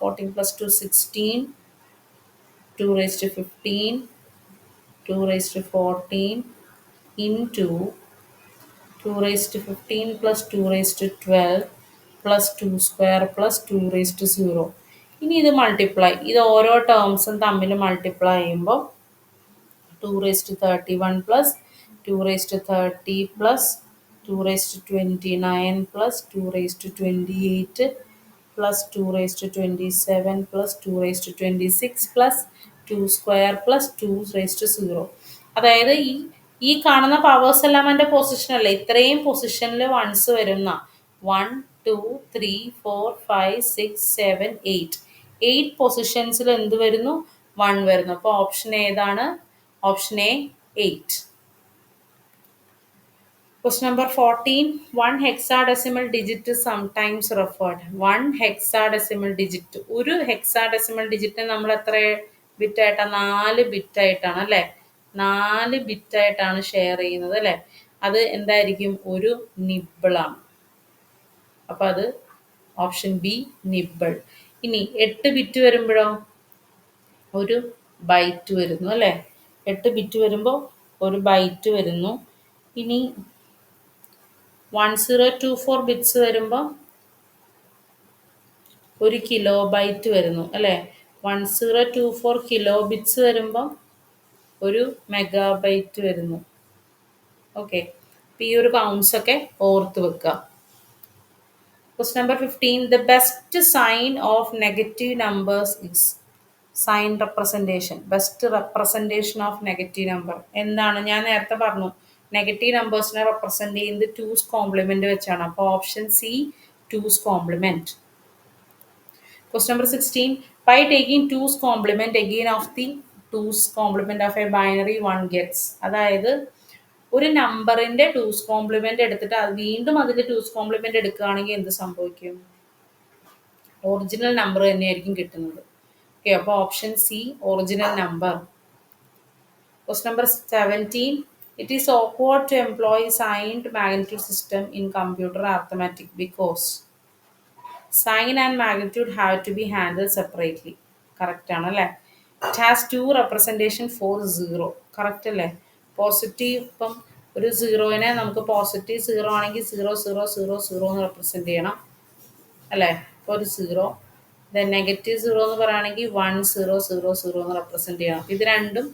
14 plus 2 16, 2 raised to 15, 2 raised to 14 into 2 raised to 15 plus 2 raised to 12 plus 2 square plus 2 raised to 0. ഇനി ഇത് മൾട്ടിപ്ലൈ, ഇത് ഓരോ ടേംസും തമ്മിൽ മൾട്ടിപ്ലൈ ചെയ്യുമ്പോൾ 2 raised to 31 plus 2 raised to 30 plus 2 raised to 29 plus 2 raised to 28 plus 2 raised to 27 plus 2 raised to 26 plus 2 square plus 2 raised to 0. അതായത് ഈ കാണുന്ന പവേഴ്സ് എല്ലാം എൻ്റെ പൊസിഷൻ അല്ലേ, ഇത്രയും പൊസിഷനിൽ വൺസ് വരുന്ന 1 2 3 4 5 6 7 8 പൊസിഷൻസിൽ എന്ത് വരുന്നു? 1 വരുന്നു. അപ്പോൾ ഓപ്ഷൻ ഏതാണ്? Option A 8. Question number 14. One hexadecimal digit is sometimes referred. One hexadecimal digit. ഒരു hexadecimal digit നമ്മൾ എത്ര ബിറ്റ് ആയിട്ടാണ്? 4 ബിറ്റ് ആയിട്ടാണ് അല്ലേ? 4 ബിറ്റ് ആയിട്ടാണ് ഷെയർ ചെയ്യുന്നത് അല്ലേ? അത് എന്തായിരിക്കും? ഒരു നിബിളാണ്. അപ്പം അത് ഓപ്ഷൻ ബി നിബിൾ. ഇനി 8 ബിറ്റ് വരുമ്പോഴോ ഒരു ബൈറ്റ് വരുന്നു അല്ലേ? 8 ബിറ്റ് വരുമ്പോൾ ഒരു ബൈറ്റ് വരുന്നു. ഇനി 1024 ബിറ്റ്സ് വരുമ്പോൾ ഒരു കിലോ ബൈറ്റ് വരുന്നു അല്ലേ? 1024 കിലോ ബിറ്റ്സ് വരുമ്പോൾ ഒരു മെഗാബൈറ്റ് വരുന്നു. ഓക്കെ. അപ്പം ഈ ഒരു കൗണ്ട്സ് ഒക്കെ ഓർത്ത് വെക്കുക. Question number 15. The best sign of negative numbers is sign representation. Best representation of negative number എന്താണ്? ഞാൻ നേരത്തെ പറഞ്ഞു നെഗറ്റീവ് നമ്പേഴ്സിനെ റെപ്രസെൻറ്റ് ചെയ്യുന്നത് 2's കോംപ്ലിമെൻറ്റ് വെച്ചാണ്. അപ്പോൾ option C 2's compliment. Question number 16. By taking 2's complement again of the 2's complement of a binary, one gets. അതായത് ഒരു നമ്പറിൻ്റെ 2's കോംപ്ലിമെൻ്റ് എടുത്തിട്ട് അത് വീണ്ടും അതിൽ 2's കോംപ്ലിമെൻ്റ് എടുക്കുകയാണെങ്കിൽ എന്ത് സംഭവിക്കും? ഒറിജിനൽ നമ്പർ തന്നെയായിരിക്കും കിട്ടുന്നത്. ഓക്കെ. അപ്പോൾ option C original number. Question number 17. It is awkward to employ signed magnitude system in computer arithmetic because sign and magnitude have to be handled separately. Correct ആണല്ലേ? It has 2 representation for 0. Correct അല്ലേ? പോസിറ്റീവ് ഇപ്പം ഒരു സീറോയിനെ നമുക്ക് പോസിറ്റീവ് 0 ആണെങ്കിൽ 0 0 0 0 എന്ന് റെപ്രസെൻറ്റ് ചെയ്യണം അല്ലേ? അപ്പോൾ ഒരു 0. ദെൻ നെഗറ്റീവ് 0 എന്ന് പറയുകയാണെങ്കിൽ 1 0 0 0 എന്ന് റെപ്രസെൻറ്റ് ചെയ്യണം. ഇത് രണ്ടും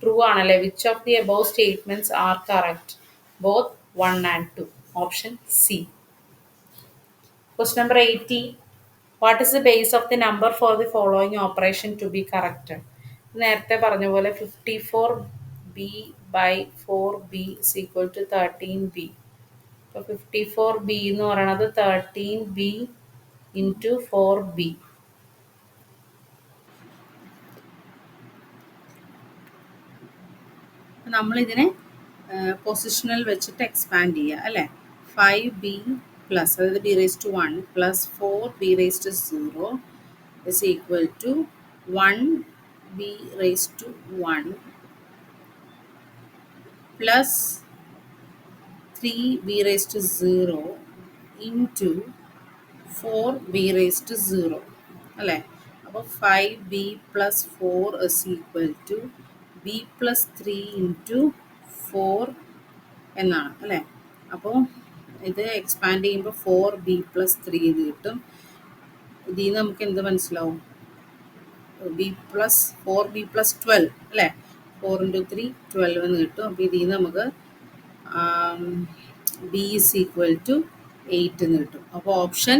ട്രൂ ആണല്ലേ? Which of the above statements are correct? Both 1 and 2. Option C. Question number 18. What is the base of the number for the following operation to be corrected? നേരത്തെ പറഞ്ഞ പോലെ 54 B by 4b is equal to 13b. അപ്പോൾ 54b എന്ന് പറയുന്നത് 13b ഇൻറ്റു 4b. നമ്മളിതിനെ പൊസിഷണൽ വെച്ചിട്ട് എക്സ്പാൻഡ് ചെയ്യുക അല്ലേ. 5b പ്ലസ്, അതായത് B raise to 1 plus 4b raise to 0 is equal to 1b raise to 1 plus 3b raise to 0 into 4b raise to 0 അല്ലേ. അപ്പോൾ 5b plus 4 is equal to b plus 3 into 4 എന്നാണ് അല്ലേ. അപ്പോൾ ഇത് എക്സ്പാൻഡ് ചെയ്യുമ്പോൾ 4b പ്ലസ് 3 ഇത് കിട്ടും. ഇതിൽ നിന്ന് നമുക്ക് എന്ത് മനസ്സിലാവും? b പ്ലസ് 4b പ്ലസ് 12 അല്ലേ. 4 ഇൻറ്റു 3 12 എന്ന് കിട്ടും. അപ്പോൾ ഇതിൽ നിന്ന് നമുക്ക് b ഇസ് ഈക്വൽ ടു 8 എന്ന് കിട്ടും. അപ്പോൾ option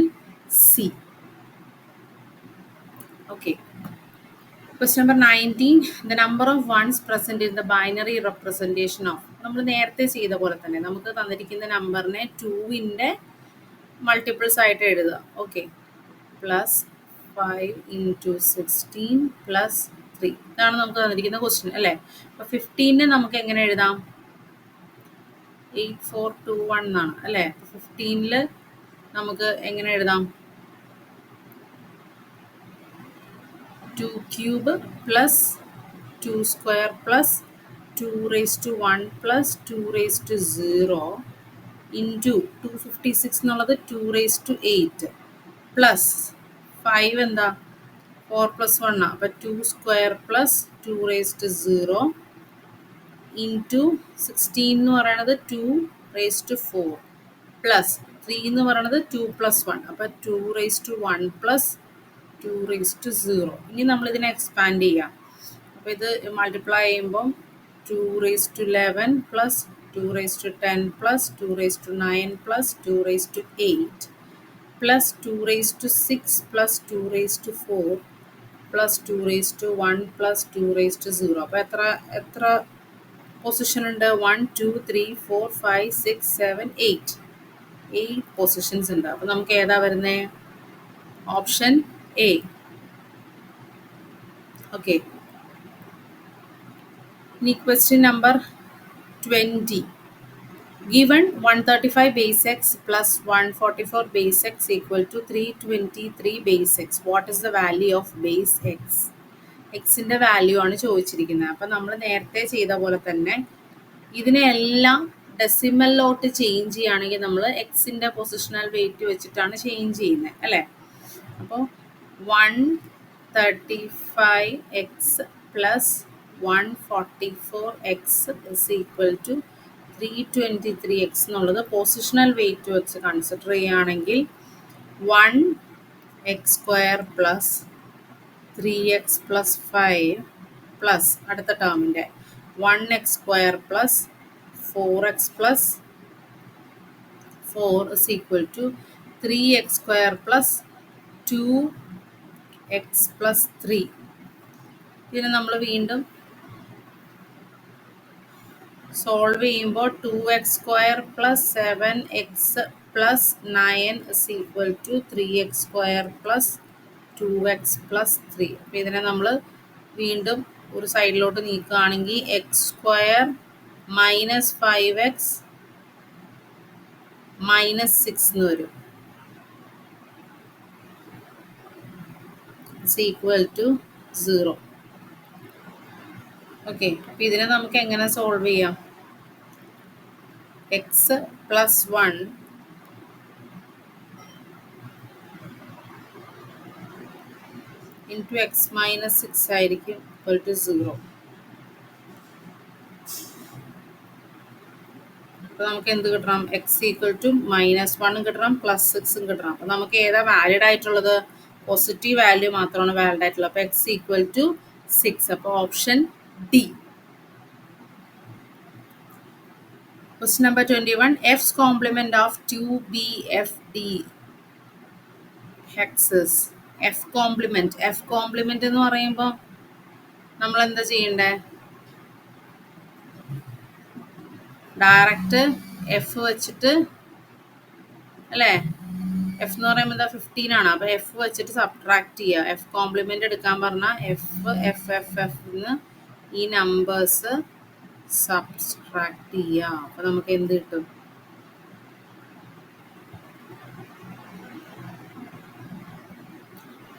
C. Okay. Question number 19. The number of ones present in the binary representation of. നമ്മൾ നേരത്തെ ചെയ്ത പോലെ തന്നെ നമുക്ക് തന്നിരിക്കുന്ന നമ്പറിനെ 2ൻ്റെ മൾട്ടിപ്പിൾസ് ആയിട്ട് എഴുതുക. ഓക്കെ. Plus 5 into 16 plus 3. ഇതാണ് നമുക്ക് തന്നിരിക്കുന്ന ക്വസ്റ്റ്യൻ അല്ലേ. അപ്പോൾ 15നെ നമുക്ക് എങ്ങനെ എഴുതാം? 8421 എന്നാണ് അല്ലേ. 15ൽ നമുക്ക് എങ്ങനെ എഴുതാം? 2 cube plus 2 square plus 2 raised to 1 plus 2 raised to 0 into 256 എന്നുള്ളത് 2 raised to 8 plus 5 എന്താ 4 plus 1 അപ്പോൾ 2 square plus 2 raised to 0 into 16 എന്ന് പറയുന്നത് 2 raised to 4 plus 3 എന്ന് പറയുന്നത് 2 plus 1 അപ്പോൾ 2 raised to 1 plus 2 raised to 0. ഇനി നമ്മളിതിനെ എക്സ്പാൻഡ് ചെയ്യാം. അപ്പോൾ ഇത് മൾട്ടിപ്ലൈ ചെയ്യുമ്പം 2 raised to 11 plus 2 raised to 10 plus 2 raised to 9 plus 2 raised to 8 plus 2 raised to 6 plus 2 raised to 4 plus 2 raised to 1 plus 2 raised to 0. അപ്പോൾ എത്ര പൊസിഷൻ ഉണ്ട്? 1 2 3 4 5 6 7 8 പൊസിഷൻസ് ഉണ്ട്. അപ്പോൾ നമുക്ക് ഏതാ വരുന്നത്? Option A. Okay. Next question number 20. Given 135 base x plus 144 base x equal to 323 base x. What is the value of base x? Xന്റെ വാല്യൂ ആണ് ചോദിച്ചിരിക്കുന്നത്. അപ്പം നമ്മൾ നേരത്തെ ചെയ്ത പോലെ തന്നെ ഇതിനെല്ലാം ഡെസിമലിലോട്ട് ചേഞ്ച് ചെയ്യുകയാണെങ്കിൽ നമ്മൾ എക്സിൻ്റെ പൊസിഷണൽ വെയിറ്റ് വെച്ചിട്ടാണ് ചേഞ്ച് ചെയ്യുന്നത് അല്ലേ. അപ്പോൾ 135x plus 144x is equal to 323x എന്നുള്ളത് പൊസിഷണൽ വെയിറ്റ് വെച്ച് കൺസിഡർ ചെയ്യുകയാണെങ്കിൽ 1x² plus 3x plus 5 plus അടുത്ത ടേമിൻ്റെ 1x² plus 4x plus 4 is equal to 3x² plus 2x plus 3. ഇതിനെ നമ്മൾ വീണ്ടും സോൾവ് ചെയ്യുമ്പോൾ 2x² plus 7x plus 9 is equal to 3x² plus 2x plus 3. അപ്പോൾ ഇതിനെ നമ്മൾ വീണ്ടും ഒരു സൈഡിലോട്ട് നീക്കുകയാണെങ്കിൽ x² മൈനസ് 5x മൈനസ് 6 എന്ന് വരും. is equal to 0. ഓക്കെ. അപ്പോൾ ഇതിനെ നമുക്ക് എങ്ങനെ സോൾവ് ചെയ്യാം? X plus 1 into x minus 6 ആയിരിക്കും ഈക്വൽ ടു 0. അപ്പോൾ നമുക്ക് എന്ത് കിട്ടണം? എക്സ് ഈക്വൽ ടു -1 കിട്ടണം പ്ലസ് 6 കിട്ടണം. അപ്പോൾ നമുക്ക് ഏതാ വാലിഡ് ആയിട്ടുള്ളത്? പോസിറ്റീവ് വാല്യൂ മാത്രമാണ് വാലിഡ് ആയിട്ടുള്ളത്. അപ്പോൾ എക്സ് ഈക്വൽ ടു 6. അപ്പോൾ option D. Question number 21. F's complement of 2BFD hexes. F complement എന്ന് പറയുമ്പോൾ നമ്മൾ എന്താ ചെയ്യണ്ടേ? ഡയറക്റ്റ് എഫ് വെച്ചിട്ട് അല്ലേ, എഫ് എന്ന് പറയുമ്പോൾ എന്താ 15 ആണ്. അപ്പോൾ എഫ് വെച്ചിട്ട് സബ്ട്രാക്ട് ചെയ്യുക. എഫ് കോംപ്ലിമെന്റ് എടുക്കാൻ പറഞ്ഞാൽ എഫ് ഈ നമ്പേഴ്സ് സബ്ട്രാക്ട് ചെയ്യുക. അപ്പോൾ നമുക്ക് എന്ത് കിട്ടും?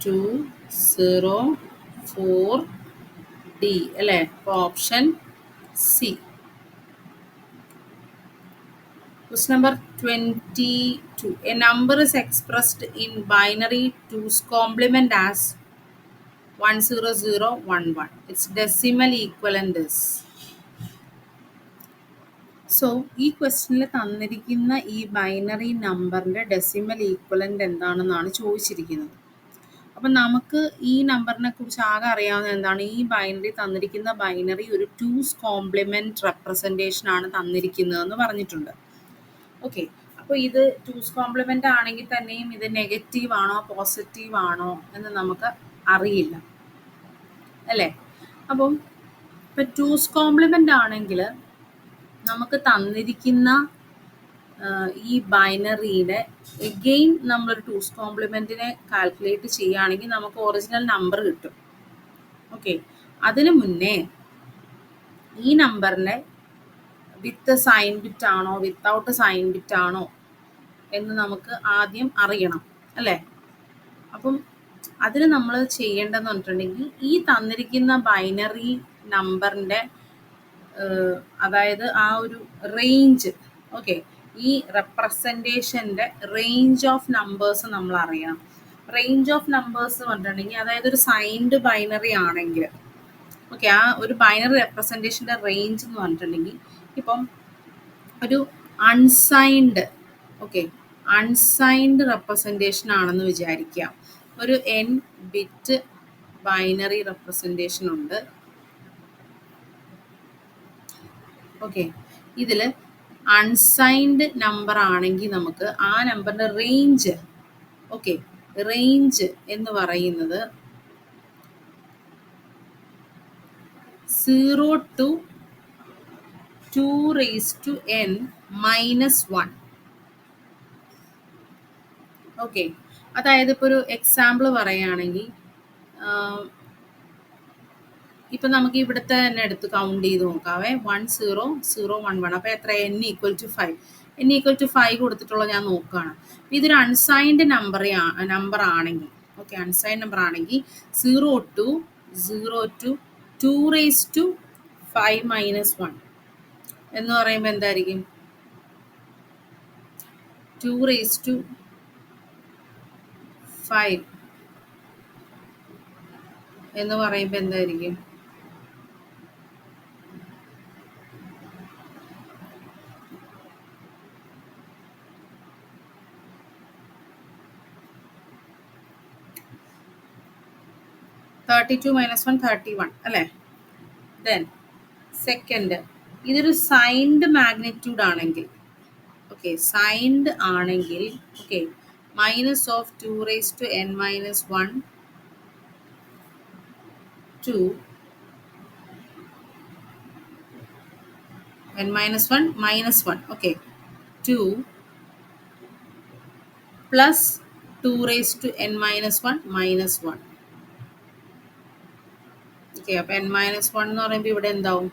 204D അല്ലേ? അപ്പോൾ option C. Question number 22. A number is expressed in binary 2's complement as 10011. Its decimal equivalent is. So ഈ ക്വസ്റ്റ്യനിൽ തന്നിരിക്കുന്ന ഈ ബൈനറി നമ്പറിൻ്റെ ഡെസിമൽ ഈക്വലൻ്റ് എന്താണെന്നാണ് ചോദിച്ചിരിക്കുന്നത്. അപ്പം നമുക്ക് ഈ നമ്പറിനെ കുറിച്ച് ആകെ അറിയാവുന്ന എന്താണ്? ഈ ബൈനറി തന്നിരിക്കുന്ന ബൈനറി ഒരു 2's കോംപ്ലിമെൻറ്റ് റെപ്രസെൻറ്റേഷൻ ആണ് തന്നിരിക്കുന്നതെന്ന് പറഞ്ഞിട്ടുണ്ട്. ഓക്കെ, അപ്പോൾ ഇത് 2's കോംപ്ലിമെൻ്റ് ആണെങ്കിൽ തന്നെയും ഇത് നെഗറ്റീവ് ആണോ പോസിറ്റീവ് ആണോ എന്ന് നമുക്ക് അറിയില്ല അല്ലേ? അപ്പം ഇപ്പം 2's കോംപ്ലിമെൻ്റ് ആണെങ്കിൽ നമുക്ക് തന്നിരിക്കുന്ന ഈ ബൈനറിയുടെ എഗെയിൻ നമ്മളൊരു 2's കോംപ്ലിമെൻറ്റിനെ കാൽക്കുലേറ്റ് ചെയ്യുകയാണെങ്കിൽ നമുക്ക് ഒറിജിനൽ നമ്പർ കിട്ടും. ഓക്കെ, അതിനു മുന്നേ ഈ നമ്പറിനെ വിത്ത് സൈൻ ബിറ്റ് ആണോ വിത്തൗട്ട് സൈൻ ബിറ്റ് ആണോ എന്ന് നമുക്ക് ആദ്യം അറിയണം അല്ലേ? അപ്പം അതിന് നമ്മൾ ചെയ്യേണ്ടതെന്ന് പറഞ്ഞിട്ടുണ്ടെങ്കിൽ ഈ തന്നിരിക്കുന്ന ബൈനറി നമ്പറിൻ്റെ അതായത് ആ ഒരു റേഞ്ച്, ഓക്കെ, ഈ റെപ്രസെൻറ്റേഷൻ്റെ റേഞ്ച് ഓഫ് നമ്പേഴ്സ് നമ്മൾ അറിയണം. റേഞ്ച് ഓഫ് നമ്പേഴ്സ് പറഞ്ഞിട്ടുണ്ടെങ്കിൽ അതായത് ഒരു സൈൻഡ് ബൈനറി ആണെങ്കിൽ, ഓക്കെ, ആ ഒരു ബൈനറി റെപ്രസെൻറ്റേഷൻ്റെ റേഞ്ച് എന്ന് പറഞ്ഞിട്ടുണ്ടെങ്കിൽ ഇപ്പം ഒരു അൺസൈൻഡ്, ഓക്കെ, അൺസൈൻഡ് റെപ്രസെൻറ്റേഷൻ ആണെന്ന് വിചാരിക്കുക. ഒരു n ബിറ്റ് ബൈനറി റെപ്രസെൻറ്റേഷൻ ഉണ്ട്. ഓക്കെ, ഇതിൽ അൺസൈൻഡ് നമ്പർ ആണെങ്കിൽ നമുക്ക് ആ നമ്പറിൻ്റെ റേഞ്ച്, ഓക്കെ, റേഞ്ച് എന്ന് പറയുന്നത് 0 to 2n-1. ഓക്കെ, അതായത് ഇപ്പോൾ ഒരു എക്സാമ്പിൾ പറയുകയാണെങ്കിൽ ഇപ്പം നമുക്ക് ഇവിടുത്തെ തന്നെ എടുത്ത് കൗണ്ട് ചെയ്ത് നോക്കാവേ. 10011. അപ്പോൾ എത്ര? n = 5. n = 5 കൊടുത്തിട്ടുള്ള ഞാൻ നോക്കുകയാണ്. ഇതൊരു അൺസൈൻഡ് നമ്പർ ആണെങ്കിൽ, ഓക്കെ, അൺസൈൻഡ് നമ്പർ ആണെങ്കിൽ 0 to 2^5-1 എന്ന് പറയുമ്പോൾ എന്തായിരിക്കും? 2^5 എന്ന് പറയുമ്പോൾ എന്തായിരിക്കും? 32 - 1 31 അല്ലേ? ദെൻ സെക്കൻഡ്, ഇതൊരു സൈൻഡ് മാഗ്നിറ്റ്യൂഡ് ആണെങ്കിൽ, ഓക്കെ, സൈൻഡ് ആണെങ്കിൽ, okay, -2n-1 to n-1 -1, okay, 2 + 2n-1 -1. Okay, അപ്പോൾ n-1 എന്ന് പറയുമ്പോൾ ഇവിടെ എന്താവും?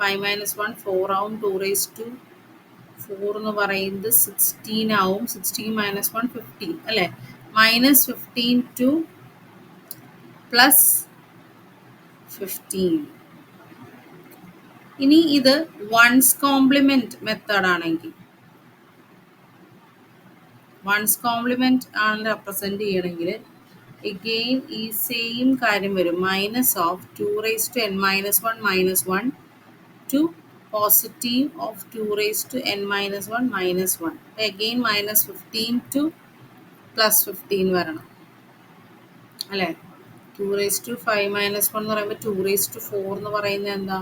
5 - 1 4 ആവും. 2^4 എന്ന് പറയുന്നത് 16 ആവും. 16 - 1 15 അല്ലേ? -15 to +15. ഇനി ഇത് വൺസ് കോംപ്ലിമെൻറ്റ് മെത്തേഡ് ആണെങ്കിൽ, വൺസ് കോംപ്ലിമെൻറ്റ് ആണ് റെപ്രസെൻറ്റ് ചെയ്യണമെങ്കിൽ എഗെയിൻ ഈ സെയിം കാര്യം വരും. -2n-1 -1 to +2n-1 -1. Again -15 to +15 വരണം അല്ലേ? 2^5 - 1 എന്ന് പറയുമ്പോൾ 2^4 എന്ന് പറയുന്നത് എന്താ?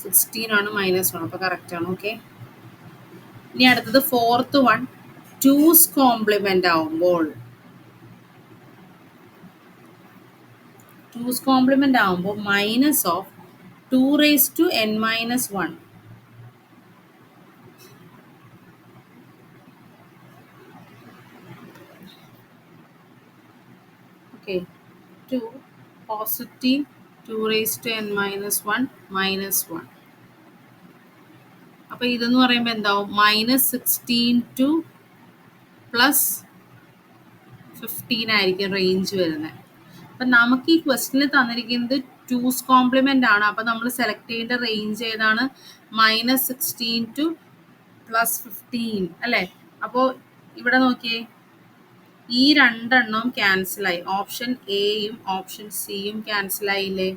16 ആണ് -1. അപ്പോൾ കറക്റ്റാണ്. ഓക്കെ, ഇനി അടുത്തത് ഫോർത്ത് വൺ, 2's കോംപ്ലിമെൻ്റ് ആവുമ്പോൾ, 2's കോംപ്ലിമെൻ്റ് ആവുമ്പോൾ -2n-1 okay 2 positive 2 raise to n minus 1 minus 1. അപ്പോൾ ഇതെന്ന് പറയുമ്പോൾ എന്താവും -16 to +15 ആയിരിക്കും റേഞ്ച് വരുന്നത്. അപ്പം നമുക്ക് ഈ ക്വസ്റ്റിനിൽ തന്നിരിക്കുന്നത് 2's കോംപ്ലിമെൻ്റ് ആണ്. അപ്പം നമ്മൾ സെലക്ട് ചെയ്യേണ്ട റേഞ്ച് ഏതാണ്? -16 to +15 അല്ലേ? അപ്പോൾ ഇവിടെ നോക്കിയേ, ഈ രണ്ടെണ്ണവും ക്യാൻസലായി. ഓപ്ഷൻ എയും ഓപ്ഷൻ സിയും ക്യാൻസലായില്ലേ?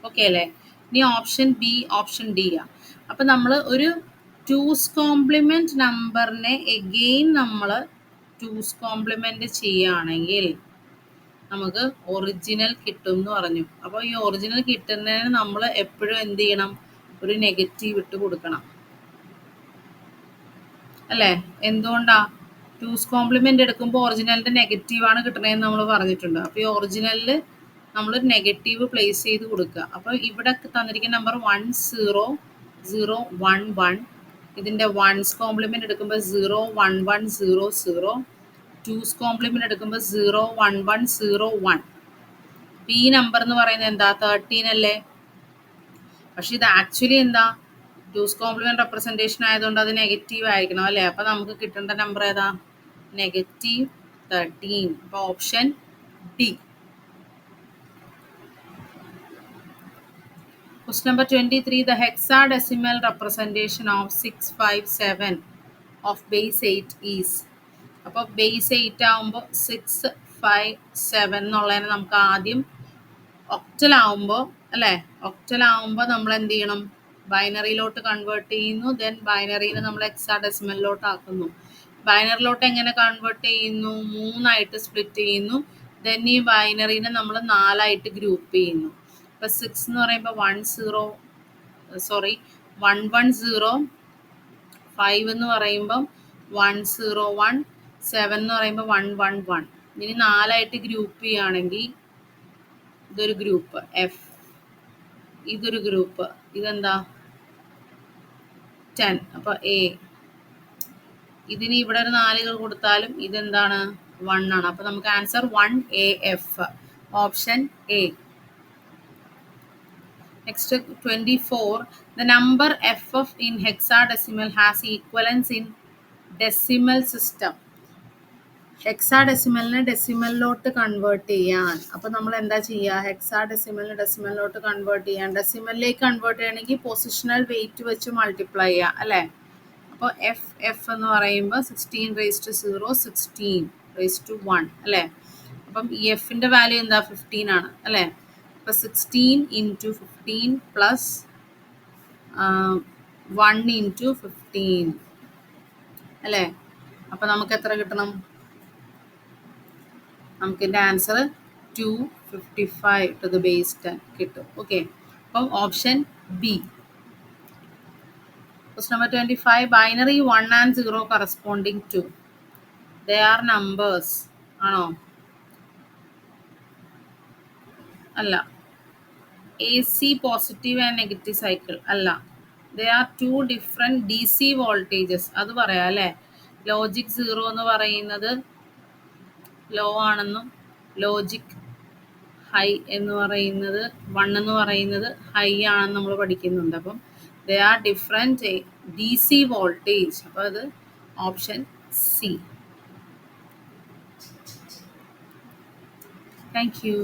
ഓക്കെ അല്ലേ? ഇനി ഓപ്ഷൻ ബി, ഓപ്ഷൻ ഡി ആ. അപ്പം നമ്മൾ ഒരു 2's കോംപ്ലിമെൻറ്റ് നമ്പറിനെ എഗെയിൻ നമ്മൾ 2's കോംപ്ലിമെൻറ്റ് ചെയ്യുകയാണെങ്കിൽ നമുക്ക് ഒറിജിനൽ കിട്ടും എന്ന് പറഞ്ഞു. അപ്പോൾ ഈ ഒറിജിനൽ കിട്ടുന്നതിന് നമ്മൾ എപ്പോഴും എന്ത് ചെയ്യണം? ഒരു നെഗറ്റീവ് ഇട്ട് കൊടുക്കണം അല്ലേ? എന്തുകൊണ്ടാ? 2's കോംപ്ലിമെൻ്റ് എടുക്കുമ്പോൾ ഒറിജിനലിൻ്റെ നെഗറ്റീവാണ് കിട്ടണതെന്ന് നമ്മൾ പറഞ്ഞിട്ടുണ്ട്. അപ്പോൾ ഈ ഒറിജിനലിൽ നമ്മൾ നെഗറ്റീവ് പ്ലേസ് ചെയ്ത് കൊടുക്കുക. അപ്പോൾ ഇവിടെ തന്നിരിക്കുന്ന നമ്പർ 1 0 0 1 1. ഇതിൻ്റെ 1's കോംപ്ലിമെൻ്റ് എടുക്കുമ്പോൾ 0 1 1 0 0. 2's കോംപ്ലിമെൻ്റ് എടുക്കുമ്പോൾ 0 1 1 0 1. ഈ നമ്പർ എന്ന് പറയുന്നത് എന്താ? 13 അല്ലേ? പക്ഷെ ഇത് ആക്ച്വലി എന്താ? 2's കോംപ്ലിമെൻ്റ് റെപ്രസെൻറ്റേഷൻ ആയതുകൊണ്ട് അത് നെഗറ്റീവ് ആയിരിക്കണം അല്ലേ? അപ്പോൾ നമുക്ക് കിട്ടേണ്ട നമ്പർ ഏതാ? -13. അപ്പോൾ option D. Question number 23. The hexadecimal representation of 657 of base 8 is. അപ്പോൾ ബേസ് 8 ആകുമ്പോൾ 6 5 7 എന്നുള്ളതിനെ നമുക്ക് ആദ്യം ഒക്ടലാവുമ്പോൾ അല്ലേ? ഒക്ടലാവുമ്പോൾ നമ്മൾ എന്ത് ചെയ്യണം? ബൈനറിയിലോട്ട് കൺവേർട്ട് ചെയ്യുന്നു. ദെൻ ബൈനറിനെ നമ്മൾ ഹെക്സാഡെസിമലിലോട്ട് ആക്കുന്നു. ബൈനറിലോട്ട് എങ്ങനെ കൺവേർട്ട് ചെയ്യുന്നു? 3 സ്പ്ലിറ്റ് ചെയ്യുന്നു. ദെൻ ഈ ബൈനറിനെ നമ്മൾ 4 ഗ്രൂപ്പ് ചെയ്യുന്നു. അപ്പോൾ 6 എന്ന് പറയുമ്പോൾ 1 0 1 1 0, 5 എന്ന് പറയുമ്പം 1 0 1, 7 എന്ന് പറയുമ്പോൾ 1 1 1. ഇനി 4 ഗ്രൂപ്പ് ചെയ്യുകയാണെങ്കിൽ ഇതൊരു ഗ്രൂപ്പ് എഫ്, ഇതൊരു ഗ്രൂപ്പ്, ഇതെന്താ 10. അപ്പോൾ എ. ഇതിന് ഇവിടെ ഒരു 4 കൊടുത്താലും ഇതെന്താണ്? 1 ആണ്. അപ്പോൾ നമുക്ക് answer 1AF, option A. Next 24. The number FF in hexadecimal has equivalence in decimal system. ഹെക്സാഡെസിമലിനെ ഡെസിമലിലോട്ട് കൺവേർട്ട് ചെയ്യാൻ അപ്പോൾ നമ്മൾ എന്താ ചെയ്യുക? ഹെക്സാഡെസിമലിനെ ഡെസിമലിലോട്ട് കൺവേർട്ട് ചെയ്യാൻ, ഡെസിമലിലേക്ക് കൺവേർട്ട് ചെയ്യണമെങ്കിൽ പൊസിഷണൽ വെയിറ്റ് വെച്ച് മൾട്ടിപ്ലൈ ചെയ്യുക അല്ലേ? അപ്പോൾ എഫ് എന്ന് പറയുമ്പോൾ 16 raised to 0 16 raised to 1 അല്ലേ? അപ്പം ഈ എഫിൻ്റെ വാല്യൂ എന്താ? 15 ആണ് അല്ലേ? അപ്പോൾ 16 into 15 plus 1 into 15 അല്ലേ? അപ്പോൾ നമുക്ക് എത്ര കിട്ടണം? നമുക്കിൻ്റെ ആൻസർ 255 to the base 10 കിട്ടും. ഓക്കെ, അപ്പം option B. Question number 25. Binary 1 and 0 corresponding to. They are numbers. ആണോ? അല്ല. AC positive and negative cycle അല്ല. They are two different DC voltages. അത് പറയാം അല്ലേ? ലോജിക് 0 എന്ന് പറയുന്നത് ലോ ആണെന്നും ലോജിക് ഹൈ എന്ന് പറയുന്നത് 1 എന്ന് പറയുന്നത് ഹൈ ആണെന്ന് നമ്മൾ പഠിക്കുന്നുണ്ട്. അപ്പം they are different DC voltage. അപ്പോൾ അത് ഓപ്ഷൻ സി. Thank you.